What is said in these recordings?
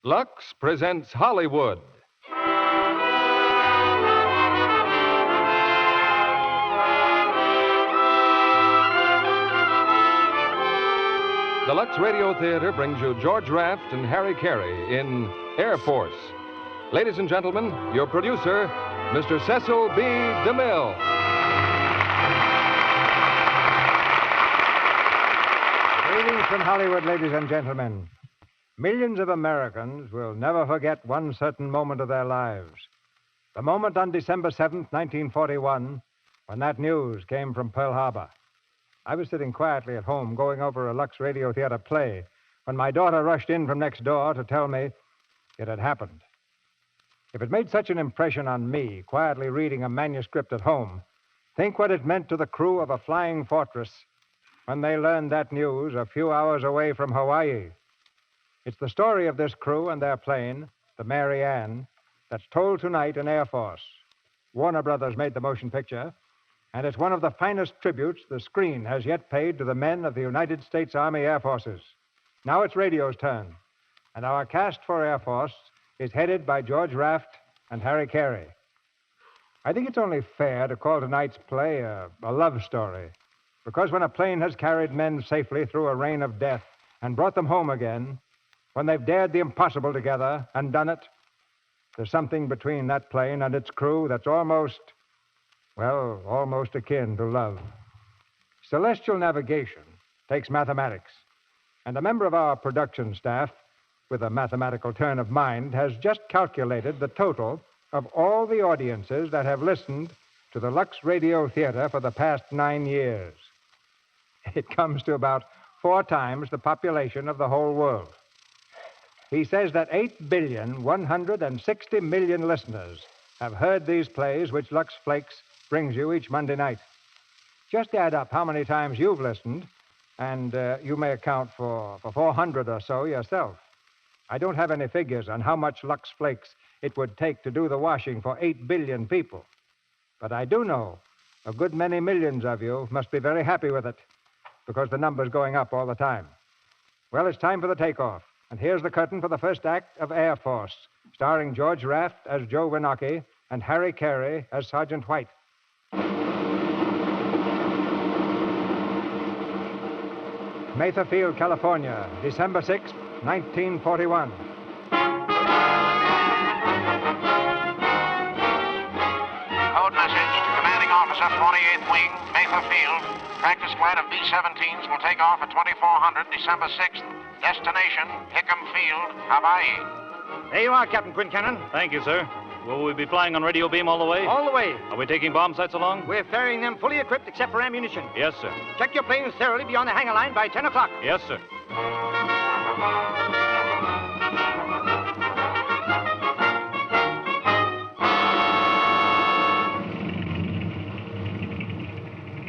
Lux presents Hollywood. The Lux Radio Theater brings you George Raft and Harry Carey in Air Force. Ladies and gentlemen, your producer, Mr. Cecil B. DeMille. Greetings from Hollywood, ladies and gentlemen. Millions of Americans will never forget one certain moment of their lives. The moment on December 7th, 1941, when that news came from Pearl Harbor. I was sitting quietly at home going over a Lux Radiotheatre play when my daughter rushed in from next door to tell me it had happened. If it made such an impression on me, quietly reading a manuscript at home, think what it meant to the crew of a flying fortress when they learned that news a few hours away from Hawaii. It's the story of this crew and their plane, the Mary Ann, that's told tonight in Air Force. Warner Brothers made the motion picture, and it's one of the finest tributes the screen has yet paid to the men of the United States Army Air Forces. Now it's radio's turn, and our cast for Air Force is headed by George Raft and Harry Carey. I think it's only fair to call tonight's play a love story, because when a plane has carried men safely through a rain of death and brought them home again, when they've dared the impossible together and done it, there's something between that plane and its crew that's almost akin to love. Celestial navigation takes mathematics, and a member of our production staff, with a mathematical turn of mind, has just calculated the total of all the audiences that have listened to the Lux Radio Theater for the past 9 years. It comes to about 4 times the population of the whole world. He says that 8,160,000,000 listeners have heard these plays which Lux Flakes brings you each Monday night. Just add up how many times you've listened, and you may account for 400 or so yourself. I don't have any figures on how much Lux Flakes it would take to do the washing for 8 billion people. But I do know a good many millions of you must be very happy with it, because the number's going up all the time. Well, it's time for the takeoff. And here's the curtain for the first act of Air Force, starring George Raft as Joe Winocki and Harry Carey as Sergeant White. Mather Field, California, December 6, 1941. Code message to Commanding Officer, 48th Wing, Mather Field. Practice flight of B-17s will take off at 2400 December 6th. Destination, Hickam Field, Hawaii. There you are, Captain Quincannon. Thank you, sir. Will we be flying on radio beam all the way? All the way. Are we taking bomb sights along? We're ferrying them fully equipped except for ammunition. Yes, sir. Check your planes thoroughly beyond the hangar line by 10 o'clock. Yes, sir.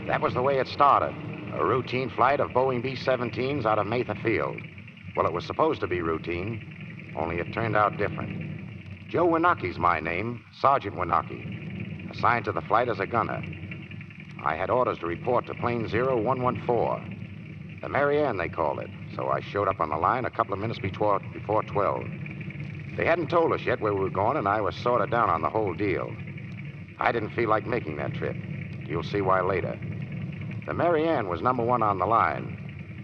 That was the way it started. A routine flight of Boeing B-17s out of Mather Field. Well, it was supposed to be routine, only it turned out different. Joe Winocki's my name, Sergeant Winocki, assigned to the flight as a gunner. I had orders to report to plane 0114. The Mary Ann, they called it, so I showed up on the line a couple of minutes before 12. They hadn't told us yet where we were going, and I was sort of down on the whole deal. I didn't feel like making that trip. You'll see why later. The Mary Ann was number 1 on the line.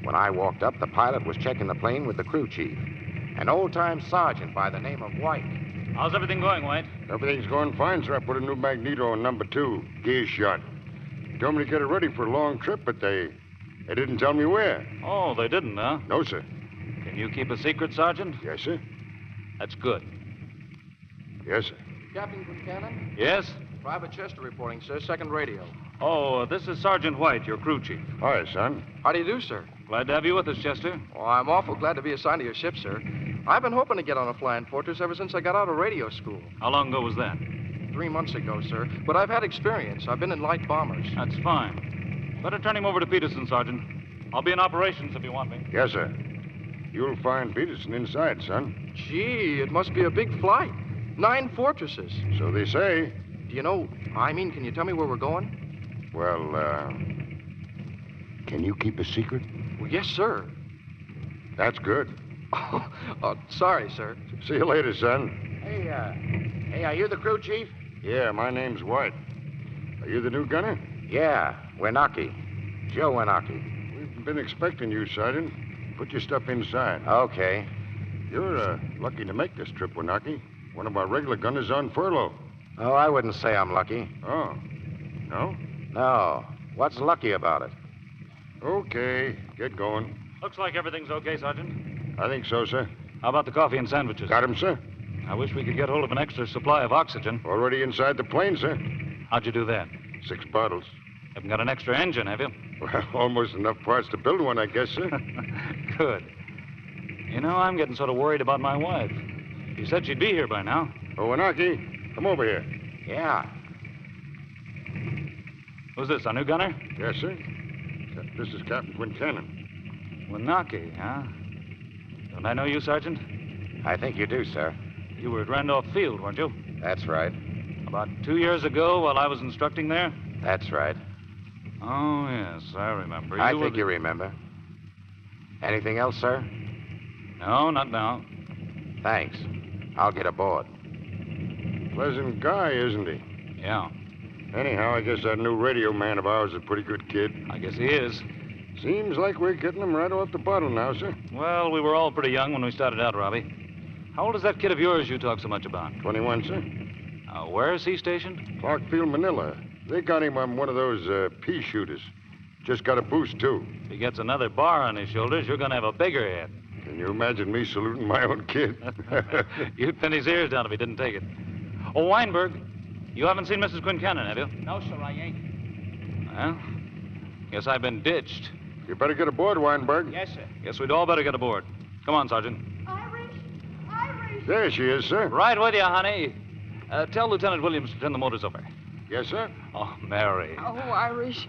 When I walked up, the pilot was checking the plane with the crew chief, an old-time sergeant by the name of White. How's everything going, White? Everything's going fine, sir. I put a new magneto on number 2, gear shot. Told me to get it ready for a long trip, but they didn't tell me where. Oh, they didn't, huh? No, sir. Can you keep a secret, Sergeant? Yes, sir. That's good. Yes, sir. Captain Quincannon? Yes? Private Chester reporting, sir. Second radio. Oh, this is Sergeant White, your crew chief. Hi, son. How do you do, sir? Glad to have you with us, Chester. Oh, I'm awful glad to be assigned to your ship, sir. I've been hoping to get on a flying fortress ever since I got out of radio school. How long ago was that? 3 months ago, sir. But I've had experience. I've been in light bombers. That's fine. Better turn him over to Peterson, Sergeant. I'll be in operations if you want me. Yes, sir. You'll find Peterson inside, son. Gee, it must be a big flight. 9 fortresses. So they say. Do you know, can you tell me where we're going? Well, can you keep a secret? Well, yes, sir. That's good. Oh, sorry, sir. See you later, son. Hey, are you the crew chief? Yeah, my name's White. Are you the new gunner? Yeah, Winaki. Joe Winaki. We've been expecting you, Sergeant. Put your stuff inside. Okay. You're lucky to make this trip, Winaki. One of our regular gunners on furlough. Oh, I wouldn't say I'm lucky. Oh. No? No. What's lucky about it? Okay, get going. Looks like everything's okay, Sergeant. I think so, sir. How about the coffee and sandwiches? Got him, sir. I wish we could get hold of an extra supply of oxygen. Already inside the plane, sir. How'd you do that? 6 bottles. Haven't got an extra engine, have you? Well, almost enough parts to build one, I guess, sir. Good. You know, I'm getting sort of worried about my wife. She said she'd be here by now. Oh, Winaki, come over here. Yeah. Who's this, our new gunner? Yes, sir. This is Captain Quincannon. Winaki, huh? Don't I know you, Sergeant? I think you do, sir. You were at Randolph Field, weren't you? That's right. About 2 years ago while I was instructing there? That's right. Oh, yes, I remember. I think you remember. Anything else, sir? No, not now. Thanks. I'll get aboard. Pleasant guy, isn't he? Yeah, Anyhow, I guess that new radio man of ours is a pretty good kid. I guess he is. Seems like we're getting him right off the bottle now, sir. Well, we were all pretty young when we started out, Robbie. How old is that kid of yours you talk so much about? 21, sir. Where is he stationed? Clarkfield, Manila. They got him on one of those pea shooters. Just got a boost, too. If he gets another bar on his shoulders, you're going to have a bigger head. Can you imagine me saluting my own kid? You'd pin his ears down if he didn't take it. Oh, Weinberg, you haven't seen Mrs. Quincannon, have you? No, sir, I ain't. Well, guess I've been ditched. You better get aboard, Weinberg. Yes, sir. Guess we'd all better get aboard. Come on, Sergeant. Irish! Irish! There she is, sir. Right with you, honey. Tell Lieutenant Williams to turn the motors over. Yes, sir. Oh, Mary. Oh, Irish.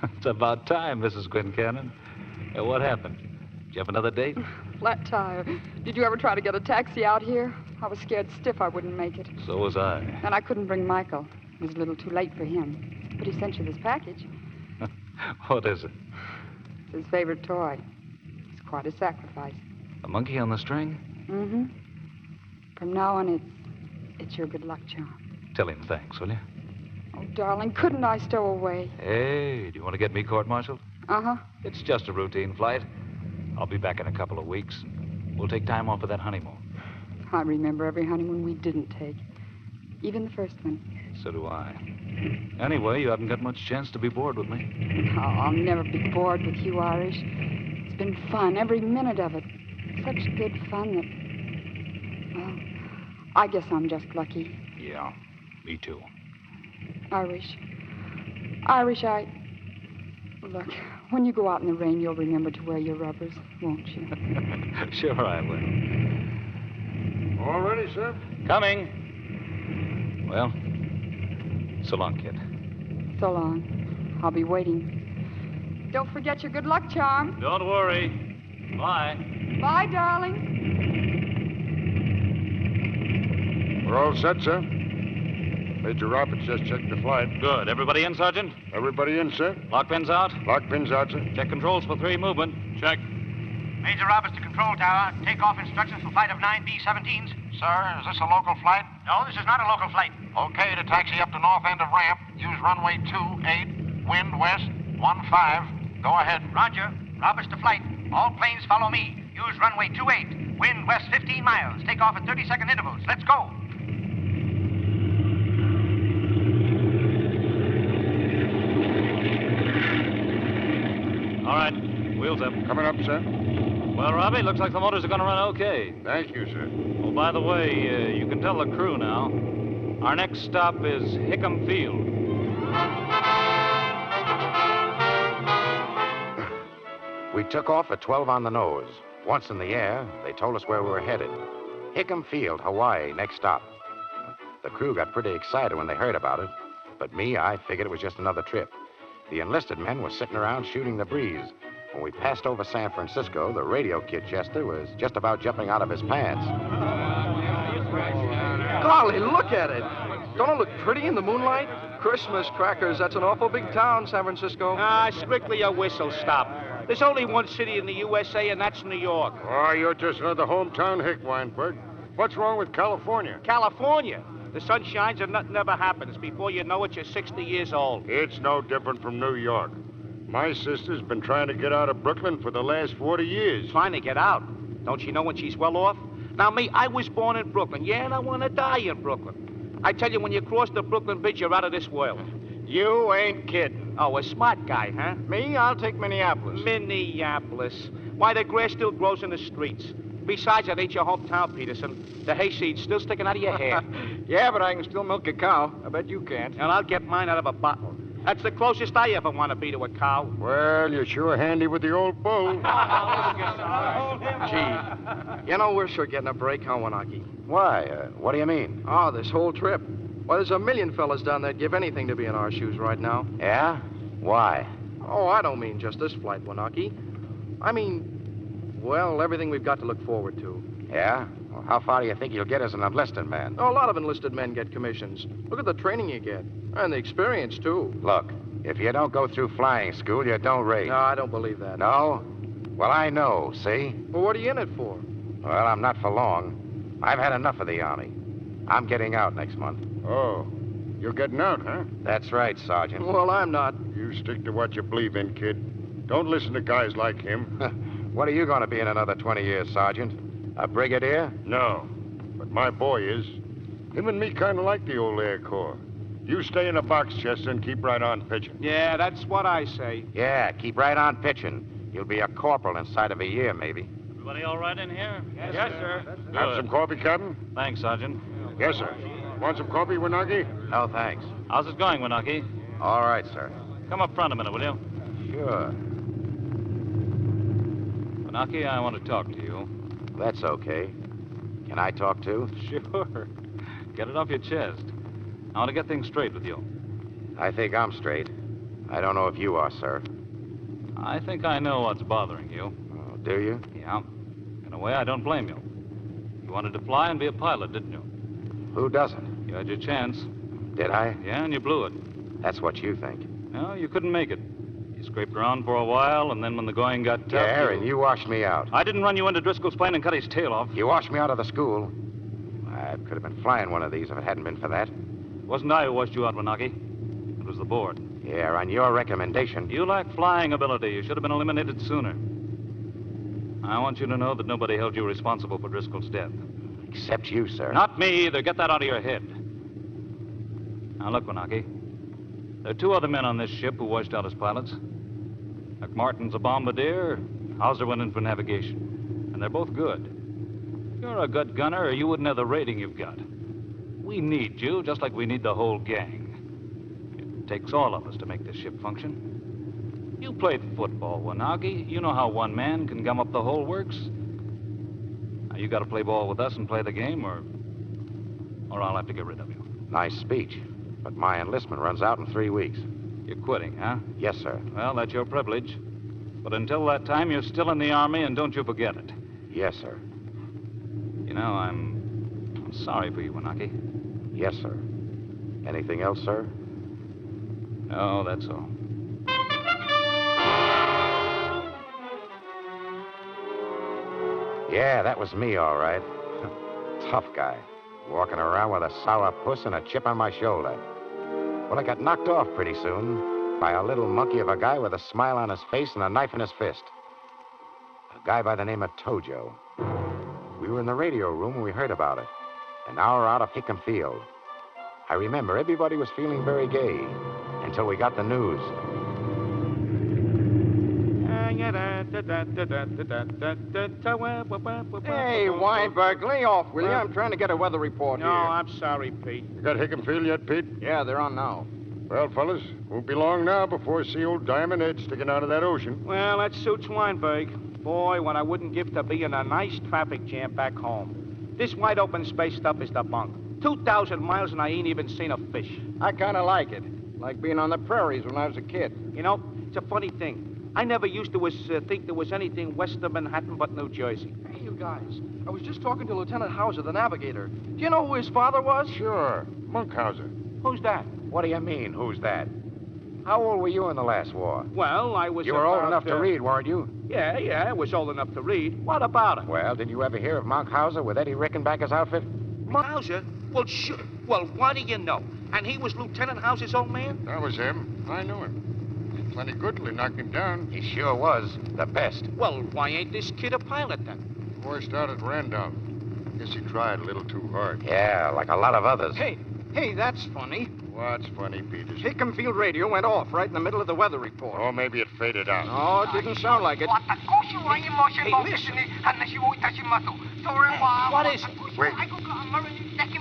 It's about time, Mrs. Quincannon. What happened? Did you have another date? Flat tire. Did you ever try to get a taxi out here? I was scared stiff I wouldn't make it. So was I. And I couldn't bring Michael. It was a little too late for him. But he sent you this package. What is it? It's his favorite toy. It's quite a sacrifice. A monkey on the string? Mm-hmm. From now on, it's your good luck charm. Tell him thanks, will you? Oh, darling, couldn't I stow away? Hey, do you want to get me court-martialed? Uh-huh. It's just a routine flight. I'll be back in a couple of weeks. We'll take time off of that honeymoon. I remember every honeymoon we didn't take. Even the first one. So do I. Anyway, you haven't got much chance to be bored with me. Oh, I'll never be bored with you, Irish. It's been fun, every minute of it. Such good fun that... Well, I guess I'm just lucky. Yeah, me too. Irish, Look, when you go out in the rain, you'll remember to wear your rubbers, won't you? Sure I will. All ready, sir? Coming. Well, so long, kid. So long. I'll be waiting. Don't forget your good luck charm. Don't worry. Bye. Bye, darling. We're all set, sir. Major Roberts just checked the flight. Good. Everybody in, Sergeant? Everybody in, sir? Lock pins out? Lock pins out, sir. Check controls for 3 movement. Check. Major Roberts to control tower. Takeoff instructions for flight of 9B-17s. Sir, is this a local flight? No, this is not a local flight. Okay, to taxi up to north end of ramp. Use runway 28, wind west 15. Go ahead. Roger. Roberts to flight. All planes follow me. Use runway 28, wind west 15 miles. Take off at 30-second intervals. Let's go. All right. Wheels up. Coming up, sir. Well, Robbie, looks like the motors are going to run okay. Thank you, sir. Oh, by the way, you can tell the crew now. Our next stop is Hickam Field. We took off at 12 on the nose. Once in the air, they told us where we were headed. Hickam Field, Hawaii, next stop. The crew got pretty excited when they heard about it. But me, I figured it was just another trip. The enlisted men were sitting around shooting the breeze. When we passed over San Francisco, the radio kid Chester was just about jumping out of his pants. Golly, look at it. Don't it look pretty in the moonlight? Christmas crackers, that's an awful big town, San Francisco. Strictly a whistle stop. There's only one city in the USA, and that's New York. Oh, you're just another hometown hick, Weinberg. What's wrong with California? California. The sun shines and nothing ever happens. Before you know it, you're 60 years old. It's no different from New York. My sister's been trying to get out of Brooklyn for the last 40 years. Trying to get out. Don't you know when she's well off? Now, me, I was born in Brooklyn. Yeah, and I want to die in Brooklyn. I tell you, when you cross the Brooklyn Bridge, you're out of this world. You ain't kidding. Oh, a smart guy, huh? Me, I'll take Minneapolis. Minneapolis. Why, the grass still grows in the streets. Besides, that ain't your hometown, Peterson. The hayseed's still sticking out of your hair. Yeah, but I can still milk a cow. I bet you can't. And I'll get mine out of a bottle. That's the closest I ever want to be to a cow. Well, you're sure handy with the old bull. Gee, you know, we're sure getting a break, huh, Wanaki? Why? What do you mean? Oh, this whole trip. Why, there's a million fellas down there that'd give anything to be in our shoes right now. Yeah? Why? Oh, I don't mean just this flight, Wanaki. I mean, well, everything we've got to look forward to. Yeah? Well, how far do you think you'll get as an enlisted man? Oh, a lot of enlisted men get commissions. Look at the training you get. And the experience, too. Look, if you don't go through flying school, you don't race. No, I don't believe that. No? Well, I know, see? Well, what are you in it for? Well, I'm not for long. I've had enough of the Army. I'm getting out next month. Oh, you're getting out, huh? That's right, Sergeant. Well, I'm not. You stick to what you believe in, kid. Don't listen to guys like him. What are you going to be in another 20 years, Sergeant? A brigadier? No, but my boy is. Him and me kind of like the old Air Corps. You stay in a box, Chester, and keep right on pitching. Yeah, that's what I say. Yeah, keep right on pitching. You'll be a corporal inside of a year, maybe. Everybody all right in here? Yes, sir. Have some coffee, Captain? Thanks, Sergeant. Yes, sir. Want some coffee, Wanaki? No, thanks. How's it going, Wanaki? All right, sir. Come up front a minute, will you? Sure. Wanaki, I want to talk to you. That's okay. Can I talk too? Sure. Get it off your chest. I want to get things straight with you. I think I'm straight. I don't know if you are, sir. I think I know what's bothering you. Oh, do you? Yeah. In a way, I don't blame you. You wanted to fly and be a pilot, didn't you? Who doesn't? You had your chance. Did I? Yeah, and you blew it. That's what you think. No, you couldn't make it. You scraped around for a while, and then when the going got tough... Yeah, and you washed me out. I didn't run you into Driscoll's plane and cut his tail off. You washed me out of the school. I could have been flying one of these if it hadn't been for that. It wasn't I who washed you out, Wanaki. It was the board. Yeah, on your recommendation. You lack flying ability. You should have been eliminated sooner. I want you to know that nobody held you responsible for Driscoll's death. Except you, sir. Not me either. Get that out of your head. Now, look, Wanaki. There are two other men on this ship who washed out as pilots. McMartin's a bombardier. Hauser went in for navigation. And they're both good. You're a good gunner, or you wouldn't have the rating you've got. We need you, just like we need the whole gang. It takes all of us to make this ship function. You played football, Wanaki. You know how one man can gum up the whole works. Now, you got to play ball with us and play the game, or I'll have to get rid of you. Nice speech. But my enlistment runs out in 3 weeks. You're quitting, huh? Yes, sir. Well, that's your privilege. But until that time, you're still in the Army, and don't you forget it. Yes, sir. You know, I'm sorry for you, Wanaki. Yes, sir. Anything else, sir? No, that's all. Yeah, that was me, all right. Tough guy. Walking around with a sour puss and a chip on my shoulder. Well, I got knocked off pretty soon by a little monkey of a guy with a smile on his face and a knife in his fist. A guy by the name of Tojo. We were in the radio room when we heard about it. An hour out of Hickam Field. I remember everybody was feeling very gay until we got the news. Hey, Weinberg, lay off, will you? I'm trying to get a weather report No, here. I'm sorry, Pete. You got Hickam Field yet, Pete? Yeah, they're on now. Well, fellas, won't be long now before I see old Diamond Head sticking out of that ocean. Well, that suits Weinberg. Boy, what I wouldn't give to be in a nice traffic jam back home. This wide open space stuff is the bunk. 2,000 miles and I ain't even seen a fish. I kind of like it. Like being on the prairies when I was a kid. You know, it's a funny thing. I never used to think there was anything west of Manhattan but New Jersey. Hey, you guys. I was just talking to Lieutenant Hauser, the navigator. Do you know who his father was? Sure. Monkhauser. Who's that? What do you mean, who's that? How old were you in the last war? Well, I was You were old about, enough to read, weren't you? Yeah, I was old enough to read. What about it? Well, did you ever hear of Monk Hauser with Eddie Rickenbacker's outfit? Mauser? Well, sure. Well, what do you know? And he was Lieutenant Hauser's old man? That was him. I knew him. He's plenty good till he knocked him down. He sure was. The best. Well, why ain't this kid a pilot then? Before he started Randolph. Guess he tried a little too hard. Yeah, like a lot of others. Hey, that's funny. What's funny, Peters? Hickam Field radio went off right in the middle of the weather report. Oh, maybe it faded out. No, it didn't sound like it. Hey, listen. What is it? Wait.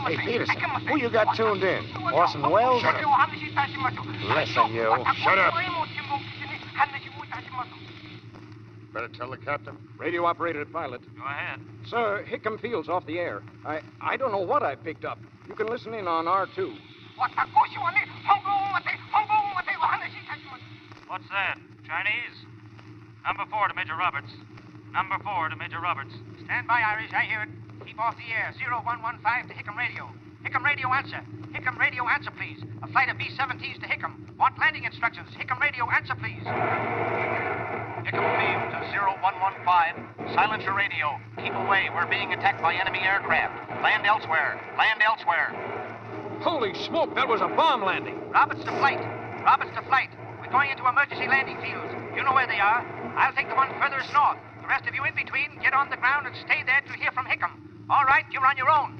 Hey, Peterson, who you got tuned in? Orson Welles? Shut up. Listen, you. Shut up. Better tell the captain. Radio operator pilot. Go ahead. Sir, Hickam Field's off the air. I don't know what I picked up. You can listen in on R2. What's that? Chinese? Number 4 to Major Roberts. Number 4 to Major Roberts. Stand by, Irish. I hear it. Keep off the air. 0115 to Hickam Radio. Hickam Radio answer. Hickam Radio answer, please. A flight of B-17s to Hickam. Want landing instructions. Hickam Radio answer, please. Hickam Field to 0115. Silence your radio. Keep away. We're being attacked by enemy aircraft. Land elsewhere. Land elsewhere. Holy smoke, that was a bomb landing. Roberts to flight. Roberts to flight. We're going into emergency landing fields. You know where they are. I'll take the one furthest north. The rest of you in between, get on the ground and stay there to hear from Hickam. All right, you're on your own.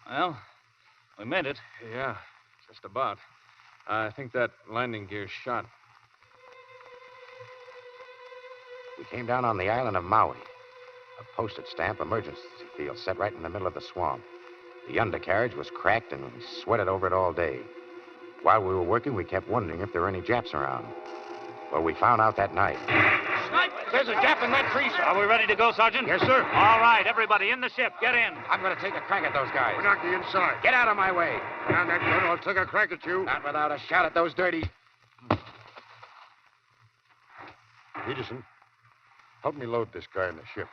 Well, we made it. Yeah, just about. I think that landing gear's shot. We came down on the island of Maui. A postage stamp emergency field set right in the middle of the swamp. The undercarriage was cracked and we sweated over it all day. While we were working, we kept wondering if there were any Japs around. Well, we found out that night. There's a Jap in that tree, sir. Are we ready to go, Sergeant? Yes, sir. All right, everybody in the ship. Get in. I'm going to take a crack at those guys. We're not the inside. Get out of my way. Down that gun, I'll take a crack at you. Not without a shot at those dirty... Peterson, help me load this guy in the ship.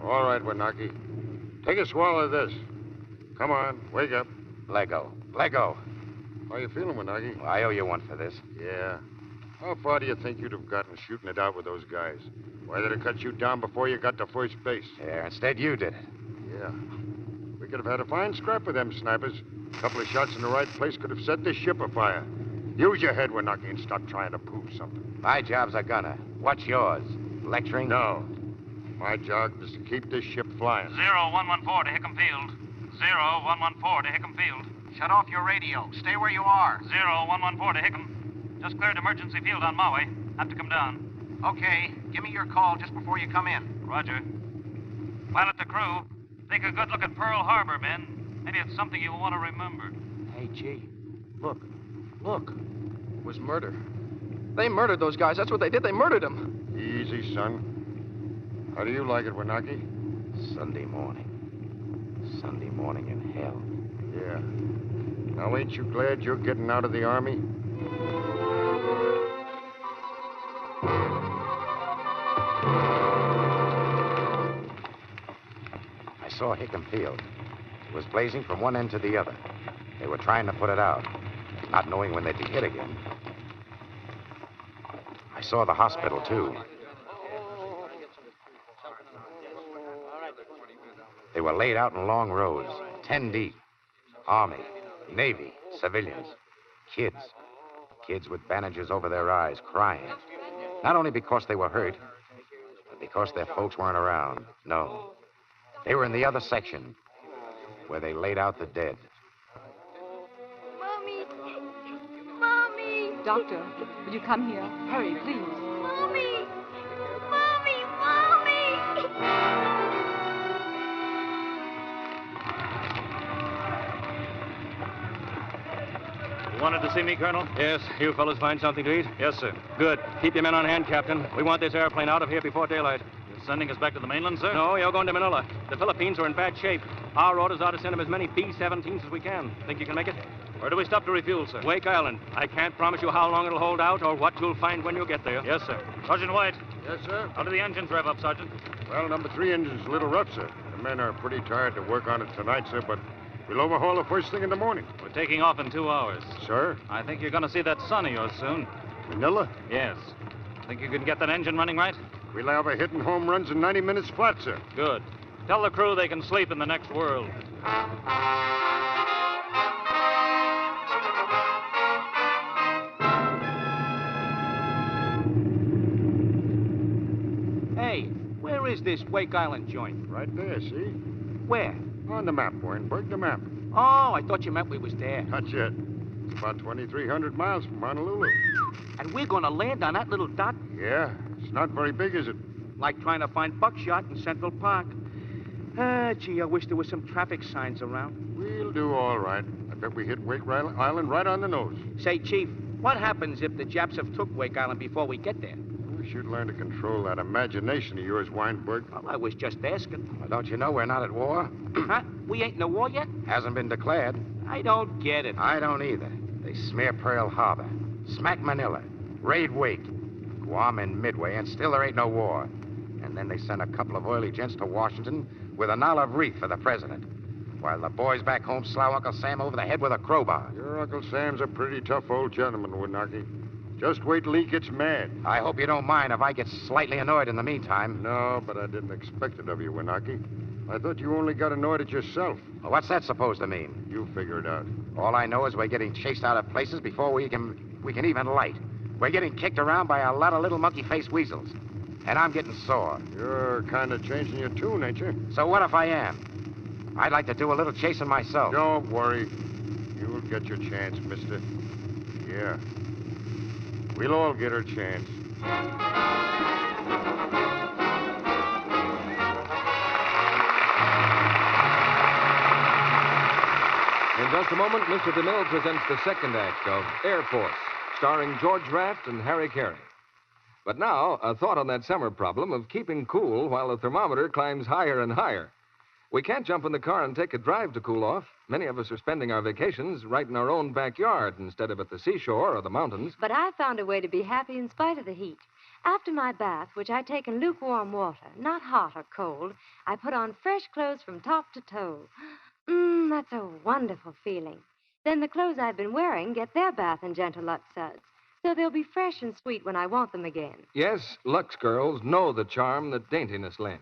All right, Wanaki. Take a swallow of this. Come on, wake up. Lego. Lego. How you feeling, Wanaki? Well, I owe you one for this. Yeah. How far do you think you'd have gotten shooting it out with those guys? Why, they'd have cut you down before you got to first base. Yeah, instead you did it. Yeah. We could have had a fine scrap with them snipers. A couple of shots in the right place could have set this ship afire. Use your head, Wanaki, and stop trying to prove something. My job's a gunner. What's yours? Lecturing? No. My job is to keep this ship flying. 0114 to Hickam Field. 0114 to Hickam Field. Shut off your radio. Stay where you are. 0114 to Hickam. Just cleared emergency field on Maui. Have to come down. Okay. Give me your call just before you come in. Roger. Pilot the crew. Take a good look at Pearl Harbor, men. Maybe it's something you'll want to remember. Hey, G. Look. Look. It was murder. They murdered those guys. That's what they did. They murdered them. Easy, son. How do you like it, Wanaki? Sunday morning. Sunday morning in hell. Yeah. Now, ain't you glad you're getting out of the Army? I saw Hickam Field. It was blazing from one end to the other. They were trying to put it out, not knowing when they'd be hit again. I saw the hospital, too. They were laid out in long rows, 10 deep. Army, Navy, civilians, kids. Kids with bandages over their eyes, crying. Not only because they were hurt, but because their folks weren't around. No. They were in the other section, where they laid out the dead. Mommy! Mommy! Doctor, will you come here? Hurry, please. Mommy! Mommy! Mommy! You wanted to see me, Colonel? Yes, you fellas find something to eat? Yes, sir. Good. Keep your men on hand, Captain. We want this airplane out of here before daylight. Yes, Sending us back to the mainland, sir? No, you're going to Manila. The Philippines are in bad shape. Our orders are to send them as many B-17s as we can. Think you can make it? Where do we stop to refuel, sir? Wake Island. I can't promise you how long it'll hold out or what you'll find when you get there. Yes, sir. Sergeant White, Yes, sir? how do the engines rev up, Sergeant? Well, number 3 engine's a little rough, sir. The men are pretty tired to work on it tonight, sir, but we'll overhaul the first thing in the morning. We're taking off in 2 hours. Sir? I think you're going to see that sun of yours soon. Manila? Yes. Think you can get that engine running right? We'll have a hitting home runs in 90 minutes flat, sir. Good. Tell the crew they can sleep in the next world. Hey, where is this Wake Island joint? Right there, see? Where? On the map, Weinberg, the map. Oh, I thought you meant we was there. Not yet. It's about 2,300 miles from Honolulu. And we're going to land on that little dot? Yeah, it's not very big, is it? Like trying to find buckshot in Central Park. Gee, I wish there was some traffic signs around. We'll do all right. I bet we hit Wake Island right on the nose. Say, Chief, what happens if the Japs have took Wake Island before we get there? We should learn to control that imagination of yours, Weinberg. Well, I was just asking. Well, don't you know we're not at war? Huh? We ain't in a war yet? Hasn't been declared. I don't get it. I don't either. They smear Pearl Harbor, smack Manila, raid Wake, Guam and Midway, and still there ain't no war. And then they send a couple of oily gents to Washington with an olive wreath for the president, while the boys back home slough Uncle Sam over the head with a crowbar. Your Uncle Sam's a pretty tough old gentleman, Winaki. Just wait till he gets mad. I hope you don't mind if I get slightly annoyed in the meantime. No, but I didn't expect it of you, Winaki. I thought you only got annoyed at yourself. Well, what's that supposed to mean? You figure it out. All I know is we're getting chased out of places before we can even light. We're getting kicked around by a lot of little monkey-faced weasels. And I'm getting sore. You're kind of changing your tune, ain't you? So what if I am? I'd like to do a little chasing myself. Don't worry. You'll get your chance, mister. Yeah. We'll all get our chance. In just a moment, Mr. DeMille presents the second act of Air Force, starring George Raft and Harry Carey. But now, a thought on that summer problem of keeping cool while the thermometer climbs higher and higher. We can't jump in the car and take a drive to cool off. Many of us are spending our vacations right in our own backyard instead of at the seashore or the mountains. But I found a way to be happy in spite of the heat. After my bath, which I take in lukewarm water, not hot or cold, I put on fresh clothes from top to toe. That's a wonderful feeling. Then the clothes I've been wearing get their bath in gentle Lux suds, so they'll be fresh and sweet when I want them again. Yes, Lux girls know the charm that daintiness lends.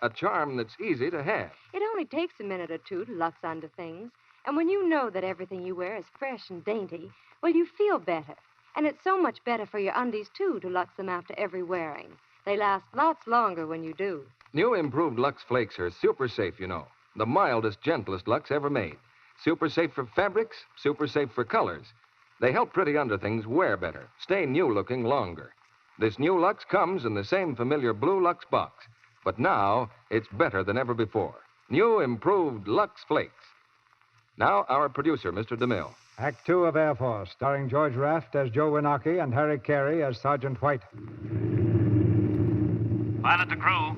A charm that's easy to have. It only takes a minute or two to Lux under things. And when you know that everything you wear is fresh and dainty, well, you feel better. And it's so much better for your undies, too, to Lux them after every wearing. They last lots longer when you do. New improved Lux Flakes are super safe, you know. The mildest, gentlest Lux ever made. Super safe for fabrics, super safe for colors. They help pretty underthings wear better, stay new-looking longer. This new Lux comes in the same familiar blue Lux box. But now, it's better than ever before. New, improved Lux Flakes. Now, our producer, Mr. DeMille. Act 2 of Air Force, starring George Raft as Joe Winaki and Harry Carey as Sergeant White. Pilot to crew.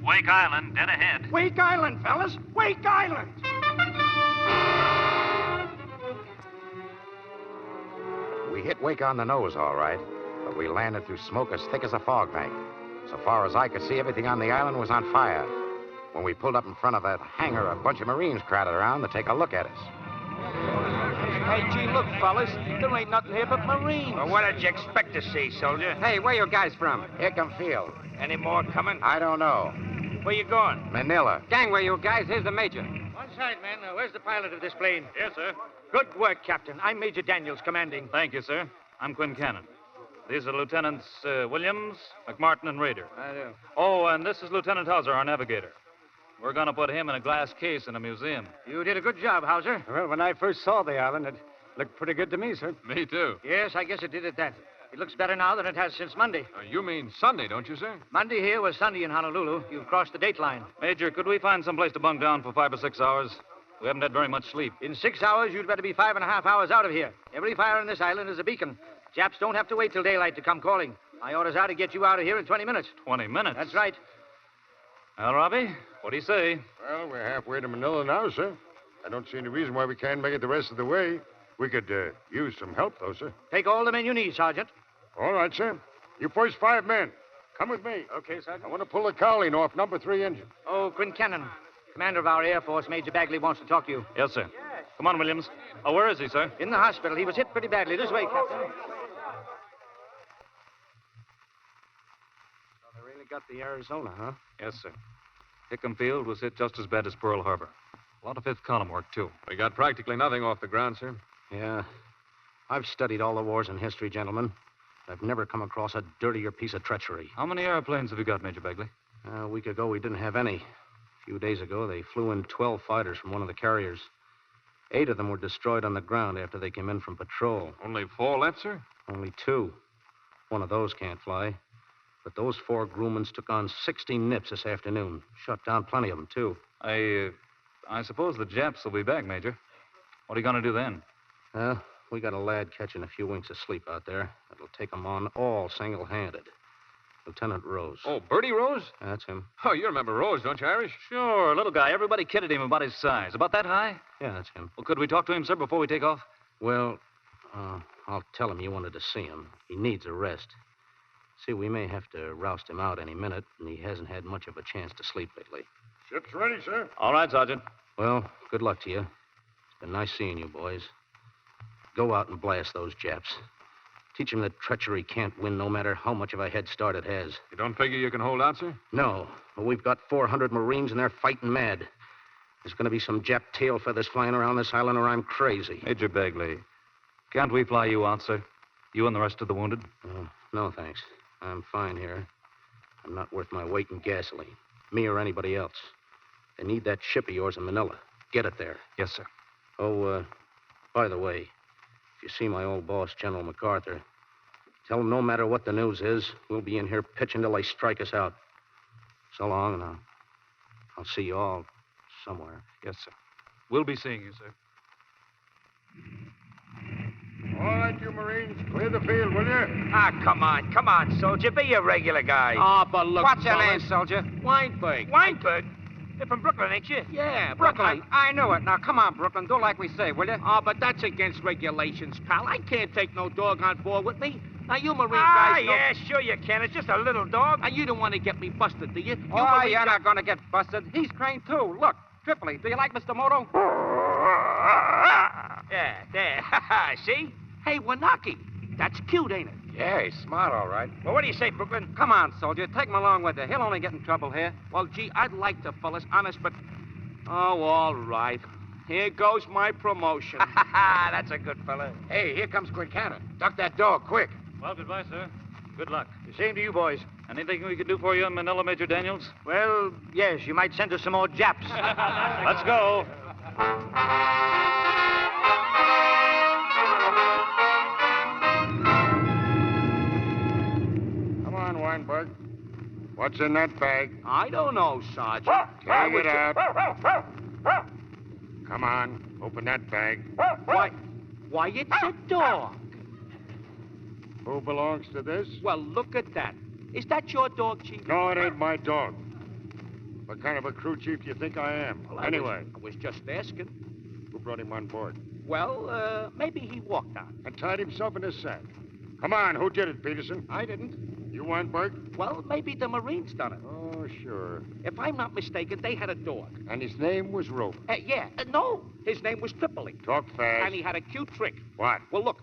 Wake Island, dead ahead. Wake Island, fellas! Wake Island! We hit Wake on the nose, all right, but we landed through smoke as thick as a fog bank. So far as I could see, everything on the island was on fire. When we pulled up in front of that hangar, a bunch of Marines crowded around to take a look at us. Hey, gee, look, fellas. There ain't nothing here but Marines. Well, what did you expect to see, soldier? Hey, where you guys from? Hickam Field. Any more coming? I don't know. Where you going? Manila. Gangway, you guys. Here's the major. One side, man. Where's the pilot of this plane? Yes, sir. Good work, Captain. I'm Major Daniels, commanding. Thank you, sir. I'm Quinn Cannon. These are Lieutenants Williams, McMartin, and Rader. I do. Oh, and this is Lieutenant Hauser, our navigator. We're going to put him in a glass case in a museum. You did a good job, Hauser. Well, when I first saw the island, it looked pretty good to me, sir. Me too. Yes, I guess it did at that. It looks better now than it has since Monday. You mean Sunday, don't you, sir? Monday here was Sunday in Honolulu. You've crossed the date line. Major, could we find someplace to bunk down for 5 or 6 hours? We haven't had very much sleep. In 6 hours, you'd better be 5.5 hours out of here. Every fire on this island is a beacon. Japs don't have to wait till daylight to come calling. My orders are to get you out of here in 20 minutes. 20 minutes? That's right. Well, Robbie, what do you say? Well, we're halfway to Manila now, sir. I don't see any reason why we can't make it the rest of the way. We could use some help, though, sir. Take all the men you need, Sergeant. All right, sir. You first 5 men. Come with me. Okay, Sergeant. I want to pull the cowling off number 3 engine. Oh, Quincannon, commander of our Air Force, Major Bagley wants to talk to you. Yes, sir. Come on, Williams. Oh, where is he, sir? In the hospital. He was hit pretty badly. This way, Captain. They really got the Arizona, huh? Yes, sir. Hickam Field was hit just as bad as Pearl Harbor. A lot of fifth column work, too. We got practically nothing off the ground, sir. Yeah. I've studied all the wars in history, gentlemen. I've never come across a dirtier piece of treachery. How many airplanes have you got, Major Bagley? A week ago, we didn't have any. A few days ago, they flew in 12 fighters from one of the carriers. 8 of them were destroyed on the ground after they came in from patrol. Only 4 left, sir? Only 2. One of those can't fly. But those 4 Grumans took on 60 nips this afternoon. Shot down plenty of them, too. I suppose the Japs will be back, Major. What are you going to do then? We got a lad catching a few winks of sleep out there. That'll take 'em on all single-handed. Lieutenant Rose. Oh, Bertie Rose? That's him. Oh, you remember Rose, don't you, Irish? Sure, little guy. Everybody kidded him about his size. About that high? Yeah, that's him. Well, could we talk to him, sir, before we take off? Well, I'll tell him you wanted to see him. He needs a rest. See, we may have to roust him out any minute, and he hasn't had much of a chance to sleep lately. Ship's ready, sir. All right, Sergeant. Well, good luck to you. It's been nice seeing you, boys. Go out and blast those Japs. Teach them that treachery can't win no matter how much of a head start it has. You don't figure you can hold out, sir? No, but we've got 400 Marines and they're fighting mad. There's going to be some Jap tail feathers flying around this island or I'm crazy. Major Bagley, can't we fly you out, sir? You and the rest of the wounded? No, thanks. I'm fine here. I'm not worth my weight in gasoline. Me or anybody else. They need that ship of yours in Manila. Get it there. Yes, sir. Oh, by the way, if you see my old boss, General MacArthur, tell him no matter what the news is, we'll be in here pitching till they strike us out. So long, and I'll see you all somewhere. Yes, sir. We'll be seeing you, sir. All right, you Marines, clear the field, will you? Ah, come on, soldier. Be a regular guy. Ah, but look, What's your fellas. name, soldier? Weinberg. Weinberg? You're from Brooklyn, ain't you? Yeah, Brooklyn. I know it. Now, come on, Brooklyn. Do like we say, will you? Ah, but that's against regulations, pal. I can't take no dog on board with me. Now, you Marine guys know... yeah, sure you can. It's just a little dog. Now, you don't want to get me busted, do you? You're not going to get busted. He's trained, too. Look, Tripoli, do you like Mr. Moto? Yeah, there. See? Hey, Wanaki, that's cute, ain't it? Yeah, he's smart, all right. Well, what do you say, Brooklyn? Come on, soldier. Take him along with you. He'll only get in trouble here. Well, gee, I'd like to, fellas, honest, but... Oh, all right. Here goes my promotion. That's a good fella. Hey, here comes Quincannon. Duck that dog, quick. Well, goodbye, sir. Good luck. The same to you, boys. Anything we can do for you in Manila, Major Daniels? Well, yes, you might send us some more Japs. Let's go. Come on, Weinberg. What's in that bag? I don't know, Sergeant. Take it out. Come on, open that bag. Why, it's a dog. Who belongs to this? Well, look at that. Is that your dog, Chief? No, it ain't my dog. What kind of a crew chief do you think I am? Well, Anyway, I was just asking. who brought him on board? Well, maybe he walked on. And tied himself in his sack. Come on, who did it, Peterson? I didn't. You, Weinberg? Well, maybe the Marines done it. Oh, sure. If I'm not mistaken, they had a dog. And his name was Rover. No, his name was Tripoli. Talk fast. And he had a cute trick. What? Well, look,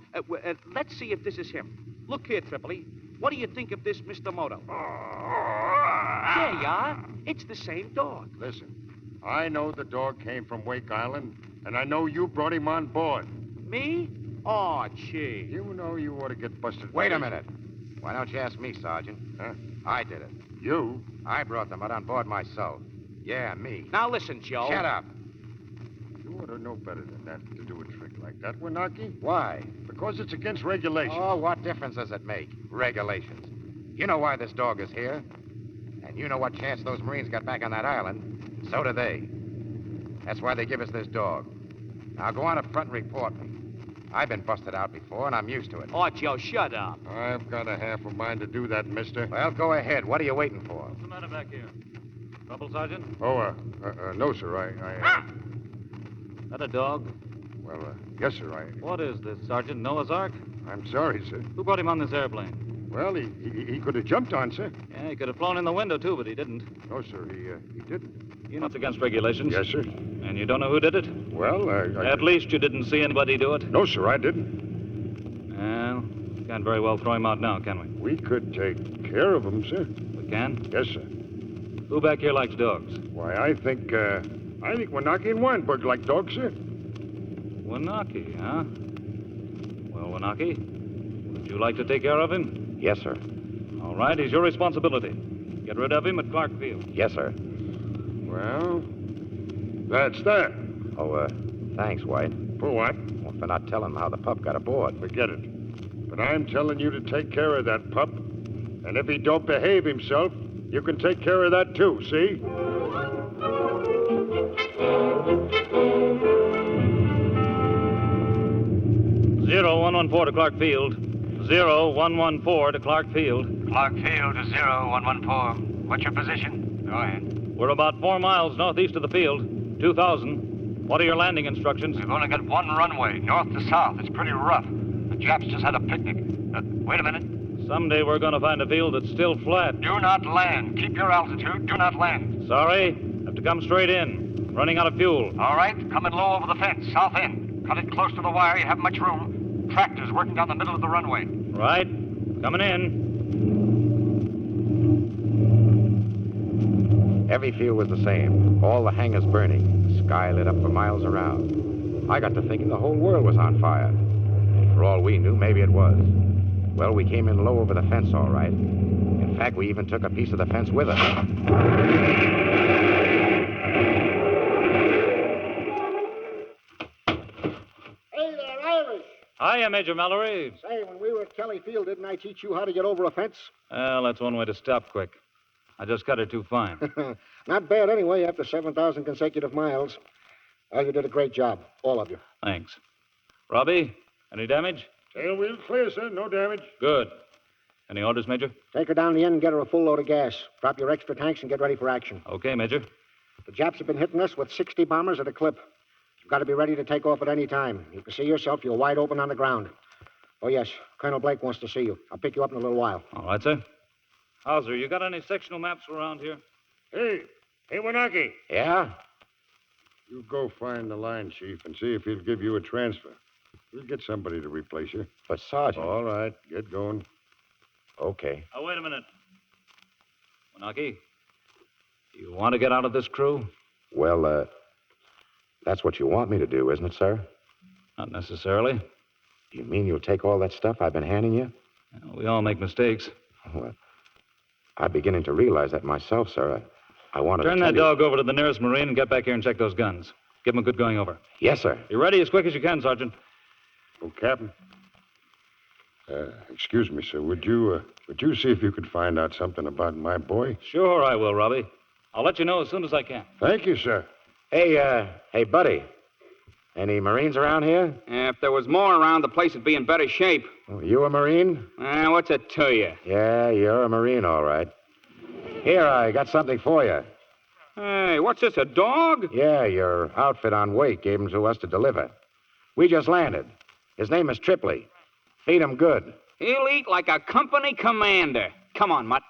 let's see if this is him. Look here, Tripoli. What do you think of this Mr. Moto? There you are. It's the same dog. Listen, I know the dog came from Wake Island, and I know you brought him on board. Me? Oh, gee. You know you ought to get busted. Wait a minute. Why don't you ask me, Sergeant? Huh? I did it. You? I brought them out on board myself. Yeah, me. Now listen, Joe. Shut up. You ought to know better than that to do a trick like that, Wanaki. Why? Because it's against regulations. Oh, what difference does it make? Regulations. You know why this dog is here. And you know what chance those Marines got back on that island. So do they. That's why they give us this dog. Now go on up front and report me. I've been busted out before, and I'm used to it. Oh, Joe, shut up. I've got a half a mind to do that, mister. Well, go ahead. What are you waiting for? What's the matter back here? Trouble, Sergeant? Oh, no, sir. That a dog? Well, yes, sir. What is this, Sergeant? Noah's Ark? I'm sorry, sir. Who brought him on this airplane? Well, he could have jumped on, sir. Yeah, he could have flown in the window, too, but he didn't. No, sir, he didn't. You know it's against regulations. Yes, sir. And you don't know who did it? Well, At least you didn't see anybody do it? No, sir, I didn't. Well, can't very well throw him out now, can we? We could take care of him, sir. We can? Yes, sir. Who back here likes dogs? Why, I think Wanaki and Weinberg like dogs, sir. Wanaki, huh? Well, Wanaki, would you like to take care of him? Yes, sir. All right, he's your responsibility. Get rid of him at Clark Field. Yes, sir. Well, that's that. Oh, thanks, White. For what? Well, for not telling him how the pup got aboard. Forget it. But I'm telling you to take care of that pup. And if he don't behave himself, you can take care of that too, see? 0114 to Clark Field. 0114 to Clark Field. Clark Field to 0114. What's your position? Go ahead. We're about 4 miles northeast of the field. 2,000. What are your landing instructions? We've only got one runway, north to south. It's pretty rough. The Japs just had a picnic. Wait a minute. Someday we're going to find a field that's still flat. Do not land. Keep your altitude. Do not land. Sorry. Have to come straight in. Running out of fuel. All right. Coming low over the fence, south end. Cut it close to the wire. You haven't much room. Tractors working down the middle of the runway. Right. Coming in. Every field was the same. All the hangars burning. The sky lit up for miles around. I got to thinking the whole world was on fire. And for all we knew, maybe it was. Well, we came in low over the fence, all right. In fact, we even took a piece of the fence with us. Hey there, Irish. Hiya, Major Mallory. Say, when we were at Kelly Field, didn't I teach you how to get over a fence? Well, that's one way to stop quick. I just cut her too fine. Not bad anyway, after 7,000 consecutive miles. Well, you did a great job, all of you. Thanks. Robbie, any damage? Tail wheel clear, sir. No damage. Good. Any orders, Major? Take her down the end and get her a full load of gas. Drop your extra tanks and get ready for action. Okay, Major. The Japs have been hitting us with 60 bombers at a clip. You've got to be ready to take off at any time. You can see yourself. You're wide open on the ground. Oh, yes. Colonel Blake wants to see you. I'll pick you up in a little while. All right, sir. Hauser, you got any sectional maps around here? Hey, Wanaki. Yeah? You go find the line chief and see if he'll give you a transfer. We'll get somebody to replace you. But, Sergeant... All right, get going. Okay. Oh, wait a minute. Wanaki, you want to get out of this crew? Well, that's what you want me to do, isn't it, sir? Not necessarily. You mean you'll take all that stuff I've been handing you? We all make mistakes. Well, I'm beginning to realize that myself, sir. I wanted Turn to that tell dog over to the nearest Marine and get back here and check those guns. Give him a good going over. you... Yes, sir. Be ready as quick as you can, Sergeant. Oh, Captain. Excuse me, sir. Would you see if you could find out something about my boy? Sure I will, Robbie. I'll let you know as soon as I can. Thank you, sir. Hey, buddy. Any Marines around here? If there was more around, the place would be in better shape. Oh, you a Marine? What's it to you? Yeah, you're a Marine, all right. Here, I got something for you. Hey, what's this, a dog? Yeah, your outfit on wake gave him to us to deliver. We just landed. His name is Tripley. Feed him good. He'll eat like a company commander. Come on, Mutt.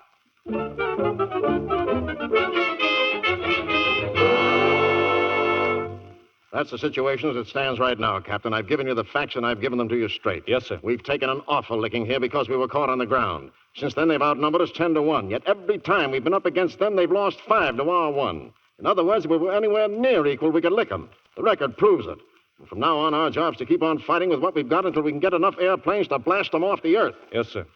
That's the situation as it stands right now, Captain. I've given you the facts, and I've given them to you straight. Yes, sir. We've taken an awful licking here because we were caught on the ground. Since then, they've outnumbered us 10-1. Yet every time we've been up against them, they've lost 5 to our 1. In other words, if we were anywhere near equal, we could lick them. The record proves it. And from now on, our job's to keep on fighting with what we've got until we can get enough airplanes to blast them off the earth. Yes, sir.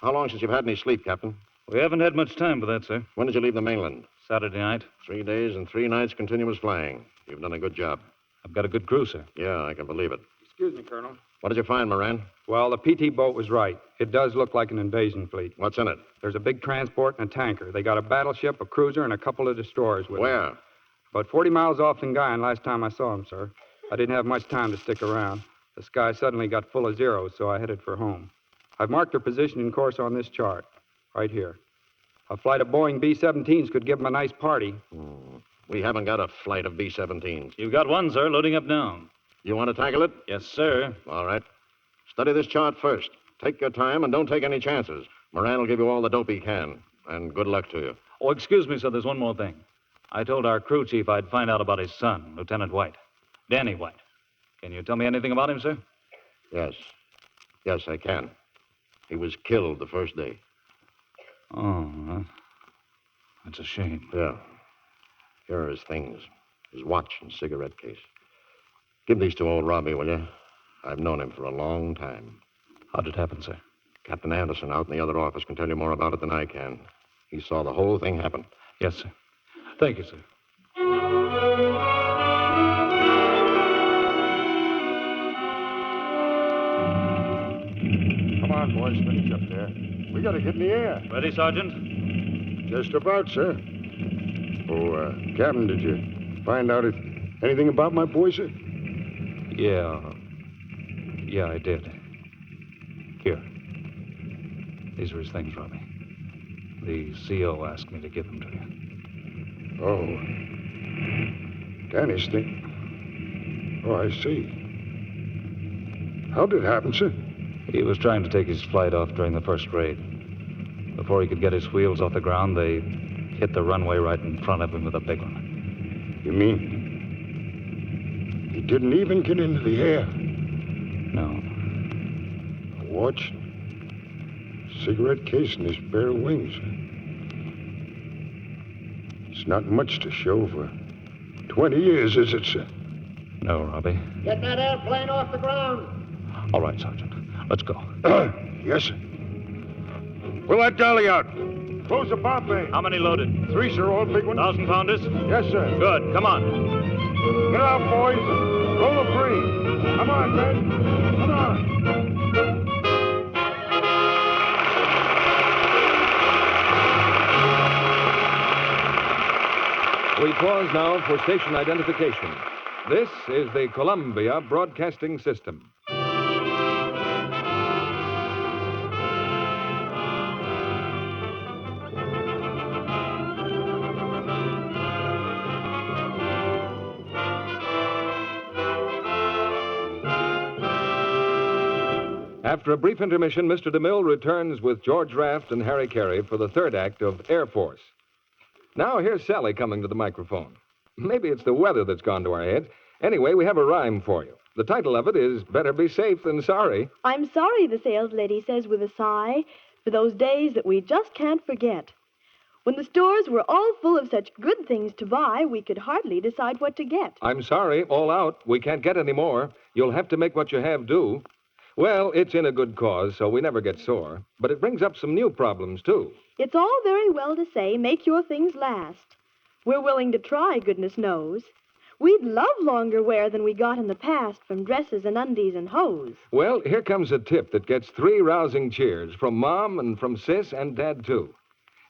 How long since you've had any sleep, Captain? We haven't had much time for that, sir. When did you leave the mainland? Saturday night. 3 days and 3 nights continuous flying. You've done a good job. I've got a good crew, sir. Yeah, I can believe it. Excuse me, Colonel. What did you find, Moran? Well, the PT boat was right. It does look like an invasion fleet. What's in it? There's a big transport and a tanker. They got a battleship, a cruiser, and a couple of destroyers with them. Where? About 40 miles off Lingayen last time I saw them, sir. I didn't have much time to stick around. The sky suddenly got full of zeros, so I headed for home. I've marked their position and course on this chart, right here. A flight of Boeing B-17s could give them a nice party. We haven't got a flight of B-17s. You've got one, sir, loading up now. You want to tackle it? Yes, sir. All right. Study this chart first. Take your time and don't take any chances. Moran will give you all the dope he can. And good luck to you. Oh, excuse me, sir, there's one more thing. I told our crew chief I'd find out about his son, Lieutenant White. Danny White. Can you tell me anything about him, sir? Yes. Yes, I can. He was killed the first day. Oh, that's a shame. Yeah. Here are his things. His watch and cigarette case. Give these to old Robbie, will you? I've known him for a long time. How'd it happen, sir? Captain Anderson out in the other office can tell you more about it than I can. He saw the whole thing happen. Yes, sir. Thank you, sir. Come on, boys. Finish up there. We gotta get in the air. Ready, Sergeant? Just about, sir. Oh, Captain, did you find out anything about my boy, sir? Yeah, I did. Here. These are his things, Robbie. The CO asked me to give them to you. Oh. Danny's thing. Oh, I see. How did it happen, sir? He was trying to take his flight off during the first raid. Before he could get his wheels off the ground, they hit the runway right in front of him with a big one. You mean he didn't even get into the air? No. A watch, cigarette case, and his bare wings. It's not much to show for 20 years, is it, sir? No, Robbie. Get that airplane off the ground. All right, Sergeant. Let's go. Yes, sir. Pull that dolly out. Close the bomb bay. How many loaded? 3, sir, all big ones. 1,000-pounders? Yes, sir. Good. Come on. Get out, boys. Roll the free. Come on, men. Come on. We pause now for station identification. This is the Columbia Broadcasting System. After a brief intermission, Mr. DeMille returns with George Raft and Harry Carey for the third act of Air Force. Now, here's Sally coming to the microphone. Maybe it's the weather that's gone to our heads. Anyway, we have a rhyme for you. The title of it is Better Be Safe Than Sorry. I'm sorry, the sales lady says with a sigh, for those days that we just can't forget. When the stores were all full of such good things to buy, we could hardly decide what to get. I'm sorry, all out. We can't get any more. You'll have to make what you have do. Well, it's in a good cause, so we never get sore. But it brings up some new problems, too. It's all very well to say, make your things last. We're willing to try, goodness knows. We'd love longer wear than we got in the past from dresses and undies and hose. Well, here comes a tip that gets 3 rousing cheers from Mom and from Sis and Dad, too.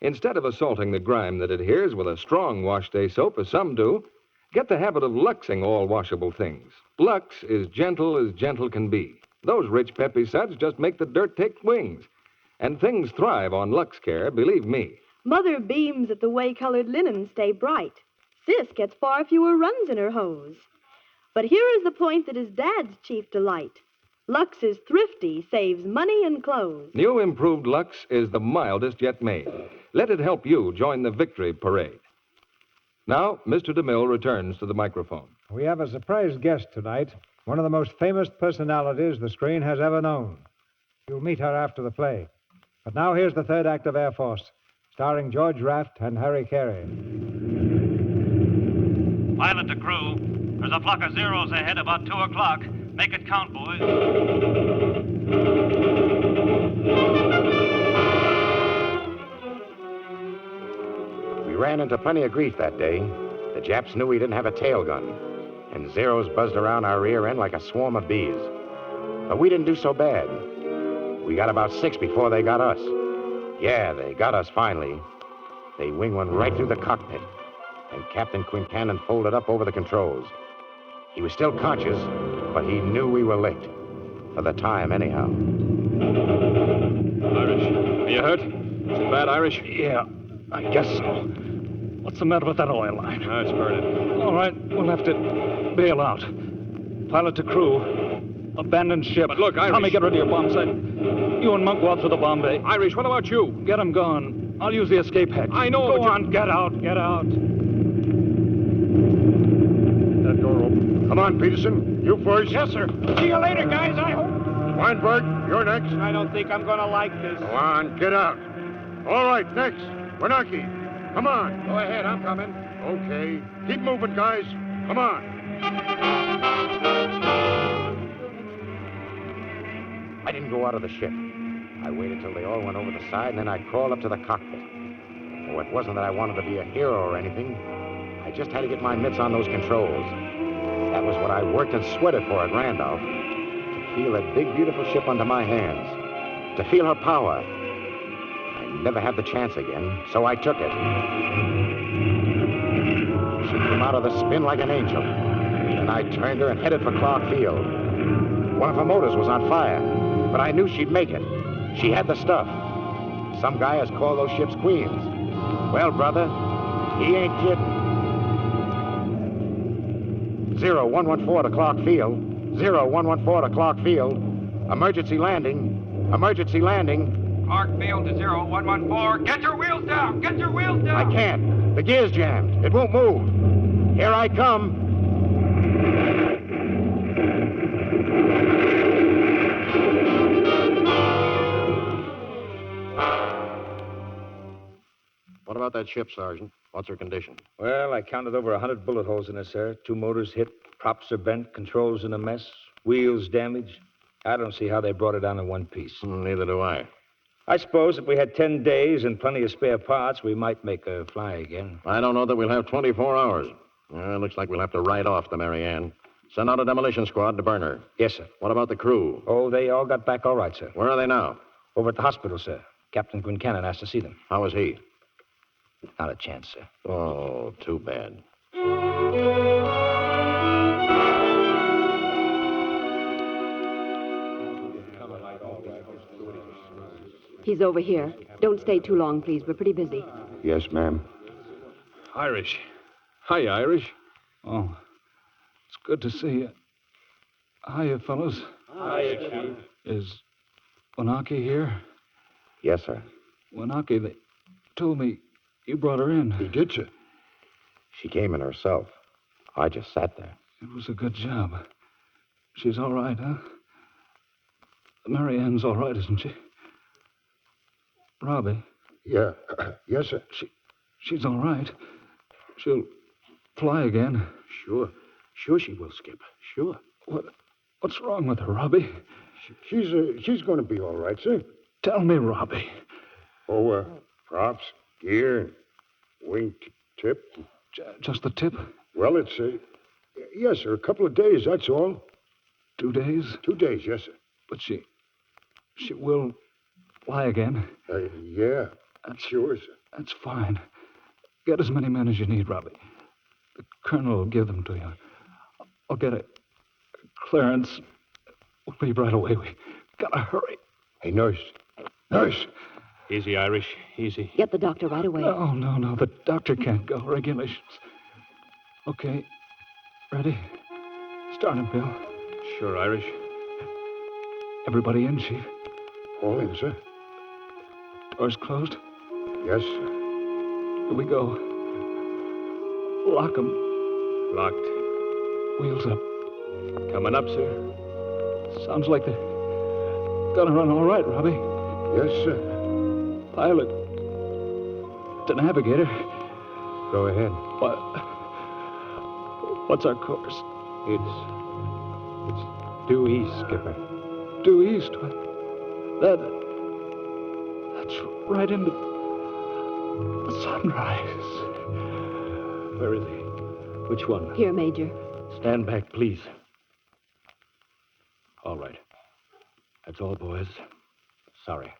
Instead of assaulting the grime that adheres with a strong wash day soap, as some do, get the habit of Luxing all washable things. Lux is gentle as gentle can be. Those rich, peppy suds just make the dirt take wings. And things thrive on Lux Care, believe me. Mother beams at the way colored linen stay bright. Sis gets far fewer runs in her hose. But here is the point that is Dad's chief delight. Lux is thrifty, saves money and clothes. New improved Lux is the mildest yet made. Let it help you join the victory parade. Now, Mr. DeMille returns to the microphone. We have a surprise guest tonight, one of the most famous personalities the screen has ever known. You'll meet her after the play. But now here's the third act of Air Force, starring George Raft and Harry Carey. Pilot to crew. There's a flock of zeros ahead about 2 o'clock. Make it count, boys. We ran into plenty of grief that day. The Japs knew we didn't have a tail gun, and Zeros buzzed around our rear end like a swarm of bees. But we didn't do so bad. We got about 6 before they got us. Yeah, they got us finally. They winged one right through the cockpit, and Captain Quincannon folded up over the controls. He was still conscious, but he knew we were licked. For the time, anyhow. Irish, are you hurt? Is it bad, Irish? Yeah. I guess so. What's the matter with that oil line? No, it's burning. All right, we'll have to bail out. Pilot to crew. Abandoned ship. But look, Irish. Tommy, get rid of your bomb sight. You and Monk go out through the bomb bay. Irish, what about you? Get him gone. I'll use the escape hatch. I know, Go but on, get out. That door open. Come on, Peterson. You first. Yes, sir. See you later, guys, I hope. Weinberg, you're next. I don't think I'm going to like this. Go on, get out. All right, next. Wanaki. Come on. Go ahead, I'm coming. Okay. Keep moving, guys. Come on. I didn't go out of the ship. I waited till they all went over the side, and then I crawled up to the cockpit. Oh, it wasn't that I wanted to be a hero or anything. I just had to get my mitts on those controls. That was what I worked and sweated for at Randolph. To feel that big, beautiful ship under my hands. To feel her power. I'd never have the chance again, so I took it. She came out of the spin like an angel. And I turned her and headed for Clark Field. One of her motors was on fire, but I knew she'd make it. She had the stuff. Some guy has called those ships queens. Well, brother, he ain't kidding. 0114 to Clark Field. 0114 to Clark Field. Emergency landing. Emergency landing. Clark Field to 0114. Get your wheels down! Get your wheels down! I can't. The gear's jammed. It won't move. Here I come. What about that ship, Sergeant? What's her condition? Well, I counted over 100 bullet holes in it, sir. 2 motors hit, props are bent, controls in a mess, wheels damaged. I don't see how they brought it down in one piece. Neither do I. I suppose if we had 10 days and plenty of spare parts, we might make her fly again. I don't know that we'll have 24 hours. Looks like we'll have to ride off the Mary Ann. Send out a demolition squad to burn her. Yes, sir. What about the crew? Oh, they all got back all right, sir. Where are they now? Over at the hospital, sir. Captain Quincannon asked to see them. How is he? Not a chance, sir. Oh, too bad. He's over here. Don't stay too long, please. We're pretty busy. Yes, ma'am. Irish. Hi, Irish. Oh, it's good to see you. Hiya, fellows. Hiya, Chief. Is Wanaki here? Yes, sir. Wanaki, they told me you brought her in. He did, sir. She came in herself. I just sat there. It was a good job. She's all right, huh? Mary Ann's all right, isn't she? Robbie? Yeah. Yes, sir. She's all right. She'll fly again. Sure. Sure she will, Skip. Sure. What's wrong with her, Robbie? She's going to be all right, sir. Tell me, Robbie. Oh, props, gear, wing tip. Just the tip? Well, it's, yes, sir, a couple of days, that's all. 2 days? 2 days, yes, sir. But she will fly again. Yeah, sure, sir. That's fine. Get as many men as you need, Robbie. The colonel will give them to you. I'll get a clearance. We'll leave right away. We gotta hurry. Hey, nurse. Nurse. Easy, Irish. Easy. Get the doctor right away. No. The doctor can't go. Regulations. Okay. Ready? Start him, Bill. Sure, Irish. Everybody in, Chief? All in, sir. Doors closed? Yes, sir. Here we go. Lock 'em. Locked. Wheels up. Coming up, sir. Sounds like they're gonna run all right, Robbie. Yes, sir. Pilot. The navigator. Go ahead. What's our course? It's due east, Skipper. Due east? That's right into the sunrise. Where is he? Which one? Here, Major. Stand back, please. All right. That's all, boys. Sorry.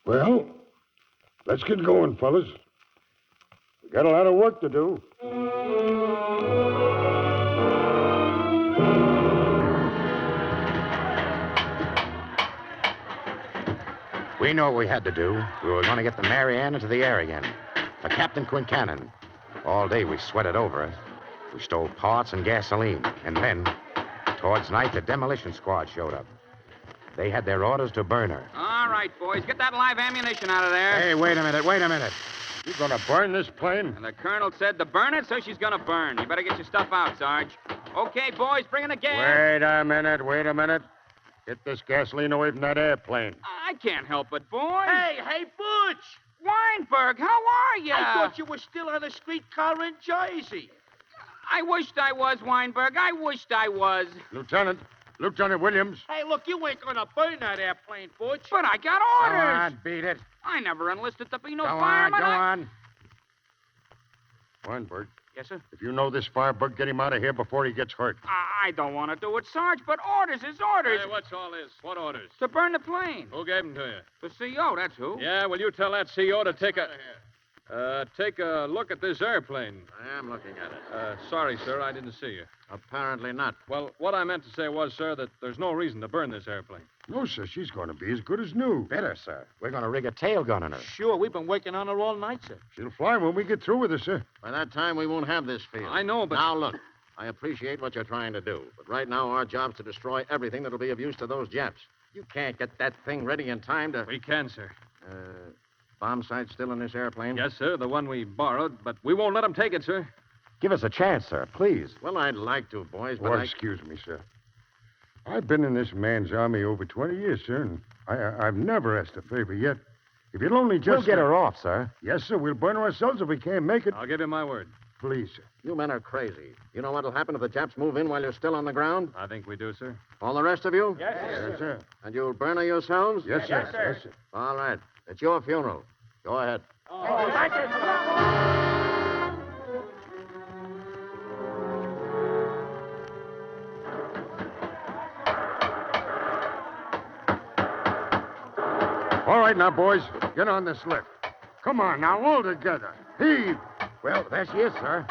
Well, let's get going, fellas. We got a lot of work to do. We knew what we had to do. We were going to get the Mary Ann into the air again. For Captain Quincannon. All day we sweated over it. We stole parts and gasoline. And then, towards night, the demolition squad showed up. They had their orders to burn her. All right, boys, get that live ammunition out of there. Hey, wait a minute. You gonna burn this plane? And the colonel said to burn it, so she's gonna burn. You better get your stuff out, Sarge. Okay, boys, bring in the gas. Wait a minute. Get this gasoline away from that airplane. I can't help it, boys. Hey, Butch! Weinberg, how are you? I thought you were still on a streetcar in Jersey. I wished I was, Weinberg. I wished I was. Lieutenant Williams. Hey, look, you ain't gonna burn that airplane, Butch. But I got orders. Go on, beat it. I never enlisted to be no Go fireman. on. Weinberg, Yes, sir? if you know this firebug, get him out of here before he gets hurt. I don't want to do it, Sarge, but orders is orders. Hey, what's all this? What orders? To burn the plane. Who gave them to you? The CO, that's who. Yeah, well, you tell that CO to take a look at this airplane. I am looking at it. Sorry, sir, I didn't see you. Apparently not. Well, what I meant to say was, sir, that there's no reason to burn this airplane. No, sir, she's going to be as good as new. Better, sir. We're going to rig a tail gun on her. Sure, we've been working on her all night, sir. She'll fly when we get through with her, sir. By that time, we won't have this field. I know, but... Now, look, I appreciate what you're trying to do, but right now our job's to destroy everything that'll be of use to those Japs. You can't get that thing ready in time to... We can, sir. Bomb sight still in this airplane? Yes, sir, the one we borrowed, but we won't let them take it, sir. Give us a chance, sir, please. Well, I'd like to, boys, but Excuse me, sir. I've been in this man's army over 20 years, sir, and I've never asked a favor yet. If you'll only just... We'll get her off, sir. Yes, sir. We'll burn her ourselves if we can't make it. I'll give you my word. Please, sir. You men are crazy. You know what'll happen if the Japs move in while you're still on the ground? I think we do, sir. All the rest of you? Yes, Yes, sir. And you'll burn her yourselves? Yes, sir. Yes, sir. Yes, sir. All right. It's your funeral. Go ahead. All right, now, boys. Get on this lift. Come on, now, all together. Heave. Well, there she is, sir.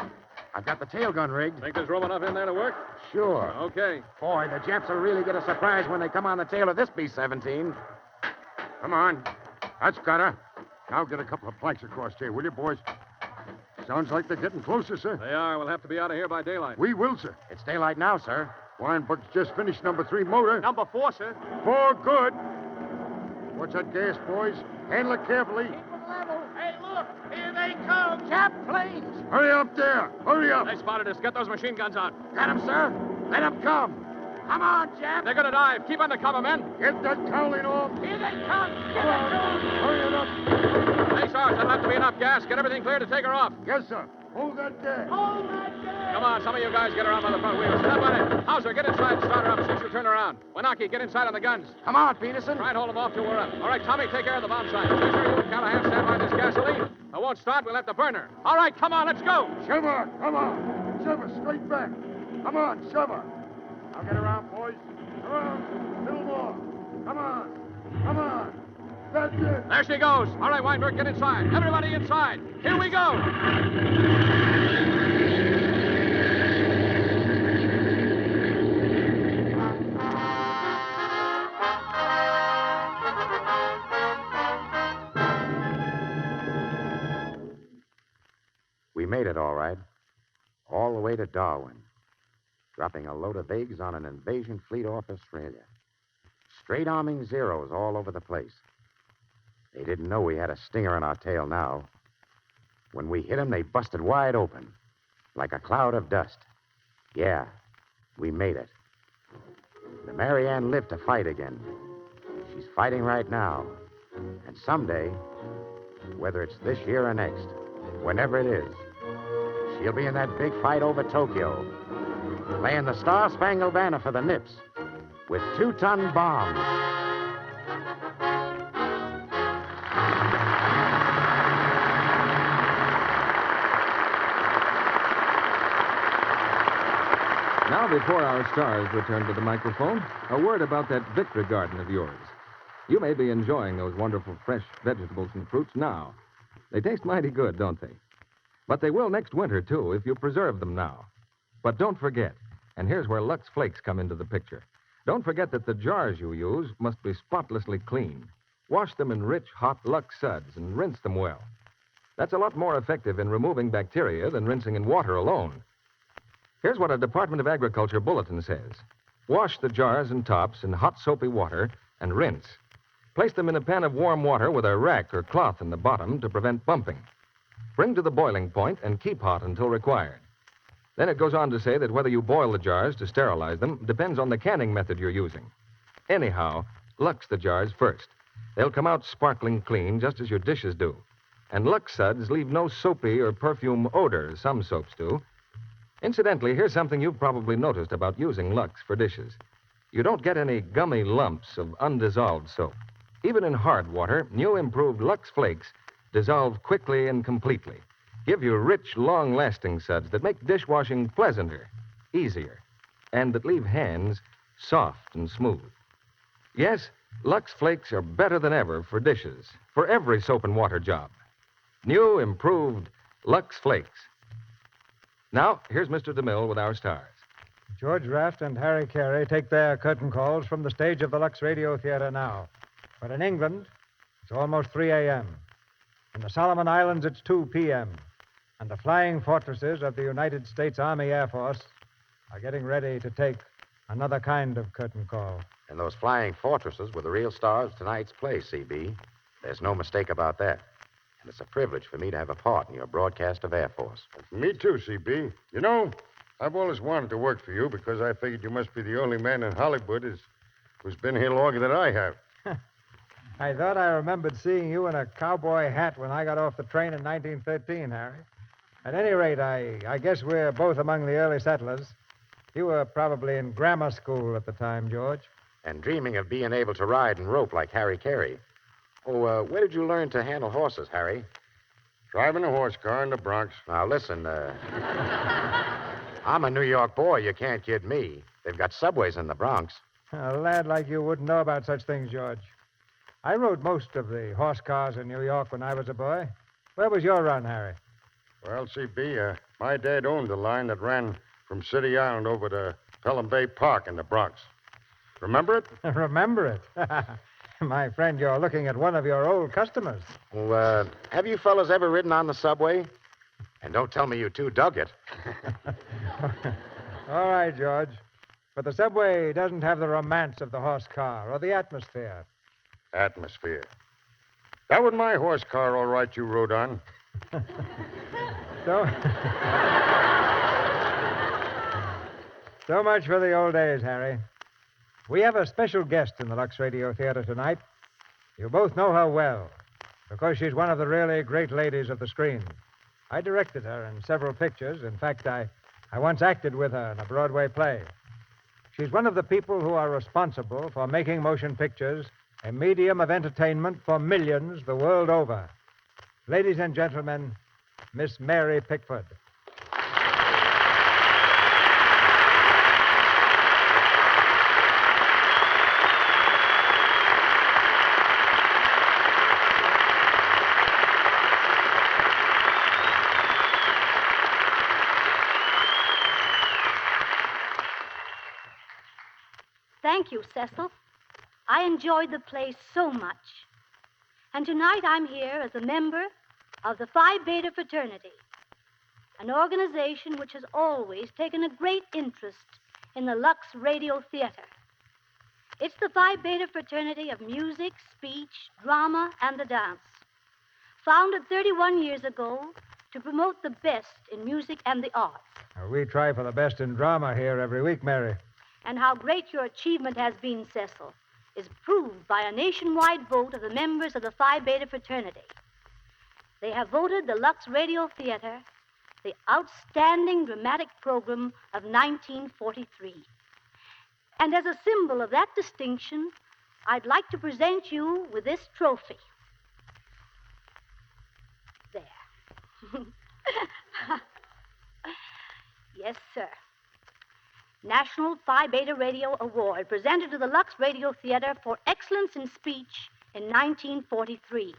I've got the tail gun rigged. Think there's room enough in there to work? Sure. Okay. Boy, the Japs will really get a surprise when they come on the tail of this B-17. Come on. That's got her. Now get a couple of planks across here, will you, boys? Sounds like they're getting closer, sir. They are. We'll have to be out of here by daylight. We will, sir. It's daylight now, sir. Weinberg's just finished number 3 motor. Number 4, sir. 4 good. Watch that gas, boys. Handle it carefully. Hey, look, here they come. Jap planes. Hurry up there. Hurry up. They spotted us. Get those machine guns out. Got him, sir. Let him come. Come on, Jap. They're going to dive. Keep under cover, men. Get that cowling off. Here they come. Come on. Hurry it up. Hey, Sarge, that'll have to be enough gas. Get everything clear to take her off. Yes, sir. Hold that gas. Hold that gas. Come on, some of you guys get her out by the front wheel. Step on it. Hauser, get inside and start her up. See if she'll turn around. Wanaki, get inside on the guns. Come on, Peterson. Try and hold them off till we're up. All right, Tommy, take care of the bomb sign. Fisher, you and Callahan stand by this gasoline. I won't start. We'll have to burn her. All right, come on, let's go. Shove her. Come on. Shove her straight back. Come on, shove her. Now get around, boys. Around. Little more. Come on. Come on. That's it. There she goes. All right, Weinberg, get inside. Everybody inside. Here we go. We made it all right. All the way to Darwin. Dropping a load of eggs on an invasion fleet off Australia. Straight arming Zeros all over the place. They didn't know we had a stinger on our tail now. When we hit them, they busted wide open. Like a cloud of dust. Yeah, we made it. The Mary Ann lived to fight again. She's fighting right now. And someday, whether it's this year or next, whenever it is, she'll be in that big fight over Tokyo, playing the Star-Spangled Banner for the Nips with 2-ton bombs. Now, before our stars return to the microphone, a word about that Victory garden of yours. You may be enjoying those wonderful fresh vegetables and fruits now. They taste mighty good, don't they? But they will next winter, too, if you preserve them now. But don't forget, and here's where Lux Flakes come into the picture. Don't forget that the jars you use must be spotlessly clean. Wash them in rich, hot Lux suds and rinse them well. That's a lot more effective in removing bacteria than rinsing in water alone. Here's what a Department of Agriculture bulletin says. Wash the jars and tops in hot soapy water and rinse. Place them in a pan of warm water with a rack or cloth in the bottom to prevent bumping. Bring to the boiling point and keep hot until required. Then it goes on to say that whether you boil the jars to sterilize them depends on the canning method you're using. Anyhow, Lux the jars first. They'll come out sparkling clean, just as your dishes do. And Lux suds leave no soapy or perfume odor, as some soaps do. Incidentally, here's something you've probably noticed about using Lux for dishes. You don't get any gummy lumps of undissolved soap. Even in hard water, new improved Lux Flakes dissolve quickly and completely. Give you rich, long-lasting suds that make dishwashing pleasanter, easier, and that leave hands soft and smooth. Yes, Lux Flakes are better than ever for dishes, for every soap and water job. New, improved Lux Flakes. Now, here's Mr. DeMille with our stars. George Raft and Harry Carey take their curtain calls from the stage of the Luxradiotheatre now. But in England, it's almost 3 a.m. In the Solomon Islands, it's 2 p.m. And the flying fortresses of the United States Army Air Force are getting ready to take another kind of curtain call. And those flying fortresses were the real stars of tonight's play, C.B. There's no mistake about that. And it's a privilege for me to have a part in your broadcast of Air Force. Me too, C.B. You know, I've always wanted to work for you because I figured you must be the only man in Hollywood who's been here longer than I have. I thought I remembered seeing you in a cowboy hat when I got off the train in 1913, Harry. At any rate, I guess we're both among the early settlers. You were probably in grammar school at the time, George. And dreaming of being able to ride and rope like Harry Carey. Oh, where did you learn to handle horses, Harry? Driving a horse car in the Bronx. Now, listen, I'm a New York boy. You can't kid me. They've got subways in the Bronx. A lad like you wouldn't know about such things, George. I rode most of the horse cars in New York when I was a boy. Where was your run, Harry? Well, C.B., my dad owned the line that ran from City Island over to Pelham Bay Park in the Bronx. Remember it? Remember it? My friend, you're looking at one of your old customers. Well, have you fellas ever ridden on the subway? And don't tell me you two dug it. All right, George. But the subway doesn't have the romance of the horse car or the atmosphere. Atmosphere. That was my horse car, all right, you rode on. So much for the old days, Harry. We have a special guest in the Luxradiotheatre tonight. You both know her well, because she's one of the really great ladies of the screen. I directed her in several pictures. In fact, I once acted with her in a Broadway play. She's one of the people who are responsible for making motion pictures a medium of entertainment for millions the world over. Ladies and gentlemen, Miss Mary Pickford. Thank you, Cecil. I enjoyed the play so much. And tonight I'm here as a member of the Phi Beta Fraternity, an organization which has always taken a great interest in the Lux Radio Theater. It's the Phi Beta Fraternity of music, speech, drama, and the dance, founded 31 years ago to promote the best in music and the arts. We try for the best in drama here every week, Mary. And how great your achievement has been, Cecil, is proved by a nationwide vote of the members of the Phi Beta Fraternity. They have voted the Lux Radio Theater the outstanding dramatic program of 1943. And as a symbol of that distinction, I'd like to present you with this trophy. There. Yes, sir. National Phi Beta Radio Award presented to the Lux Radio Theater for excellence in speech in 1943.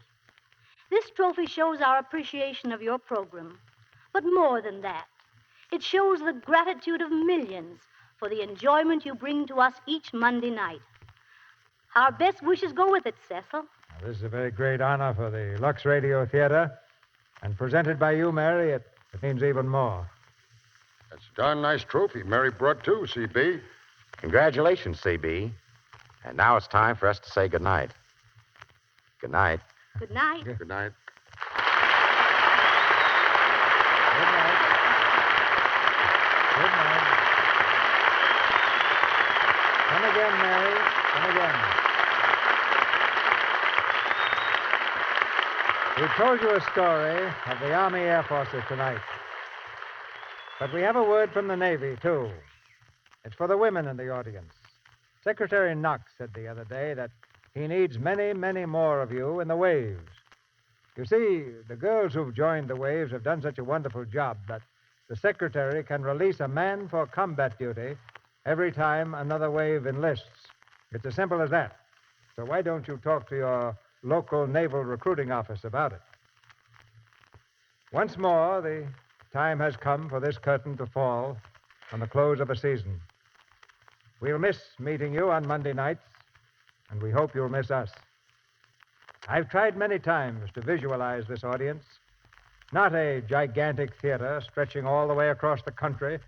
This trophy shows our appreciation of your program. But more than that, it shows the gratitude of millions for the enjoyment you bring to us each Monday night. Our best wishes go with it, Cecil. This is a very great honor for the Luxradiotheatre, and presented by you, Mary, it means even more. That's a darn nice trophy Mary brought, too, CB. Congratulations, CB. And now it's time for us to say goodnight. Good night. Good night. Good night. Good night. Come again, Mary. Come again. We told you a story of the Army Air Forces tonight. But we have a word from the Navy, too. It's for the women in the audience. Secretary Knox said the other day that he needs many, many more of you in the waves. You see, the girls who've joined the waves have done such a wonderful job that the Secretary can release a man for combat duty every time another wave enlists. It's as simple as that. So why don't you talk to your local naval recruiting office about it? Once more, the time has come for this curtain to fall on the close of a season. We'll miss meeting you on Monday nights, and we hope you'll miss us. I've tried many times to visualize this audience. Not a gigantic theater stretching all the way across the country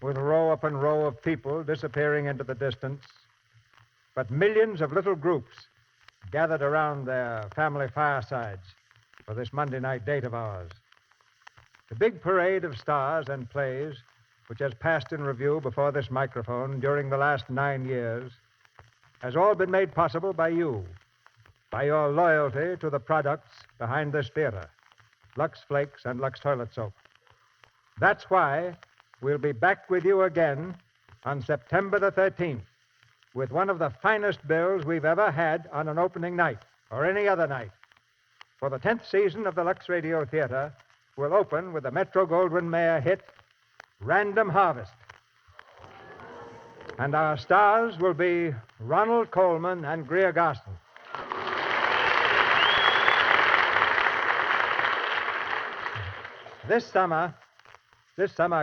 with row upon row of people disappearing into the distance, but millions of little groups gathered around their family firesides for this Monday night date of ours. The big parade of stars and plays which has passed in review before this microphone during the last 9 years has all been made possible by you, by your loyalty to the products behind this theater, Lux Flakes and Lux Toilet Soap. That's why we'll be back with you again on September the 13th with one of the finest bills we've ever had on an opening night or any other night. For the 10th season of the Luxradiotheatre will open with the Metro-Goldwyn-Mayer hit, Random Harvest. And our stars will be Ronald Colman and Greer Garson. This summer,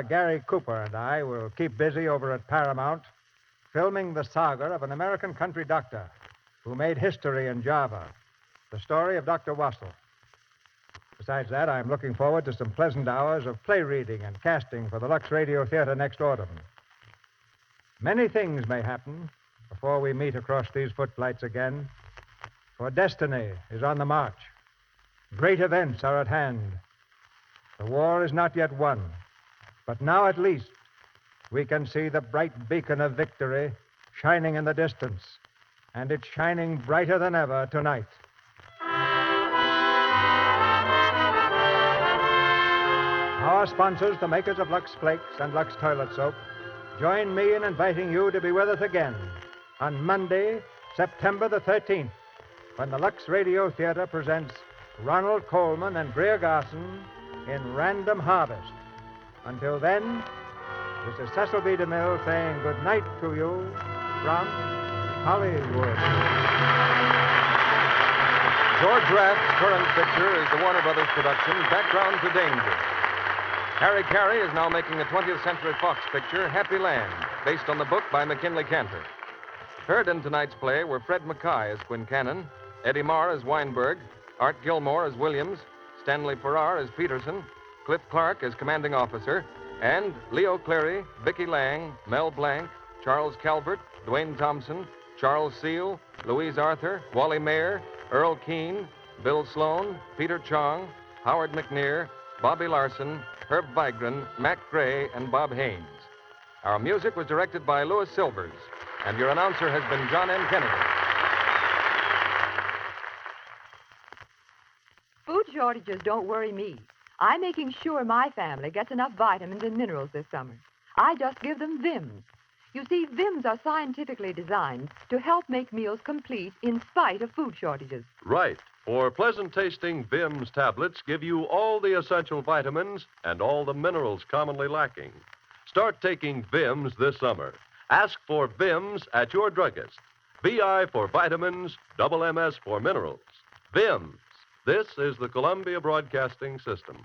Gary Cooper and I will keep busy over at Paramount filming the saga of an American country doctor who made history in Java, the story of Dr. Wassel. Besides that, I'm looking forward to some pleasant hours of play reading and casting for the Luxradiotheatre next autumn. Many things may happen before we meet across these footlights again, for destiny is on the march. Great events are at hand. The war is not yet won, but now at least we can see the bright beacon of victory shining in the distance, and it's shining brighter than ever tonight. Our sponsors, the makers of Lux Flakes and Lux Toilet Soap, join me in inviting you to be with us again on Monday, September the 13th, when the Luxradiotheatre presents Ronald Colman and Greer Garson in Random Harvest. Until then, this is Cecil B. DeMille saying good night to you from Hollywood. George Raft's current picture is the Warner Brothers production, Background to Danger. Harry Carey is now making a 20th Century Fox picture, Happy Land, based on the book by McKinley Cantor. Heard in tonight's play were Fred Mackay as Quincannon, Eddie Marr as Weinberg, Art Gilmore as Williams, Stanley Farrar as Peterson, Cliff Clark as Commanding Officer, and Leo Cleary, Vicki Lang, Mel Blanc, Charles Calvert, Dwayne Thompson, Charles Seal, Louise Arthur, Wally Mayer, Earl Keane, Bill Sloan, Peter Chong, Howard McNear, Bobby Larson, Herb Vigran, Mac Gray, and Bob Haynes. Our music was directed by Louis Silvers, and your announcer has been John M. Kennedy. Food shortages don't worry me. I'm making sure my family gets enough vitamins and minerals this summer. I just give them Vims. You see, Vims are scientifically designed to help make meals complete in spite of food shortages. Right. For pleasant-tasting Vims tablets give you all the essential vitamins and all the minerals commonly lacking. Start taking Vims this summer. Ask for Vims at your druggist. VI for vitamins, double MS for minerals. Vims. This is the Columbia Broadcasting System.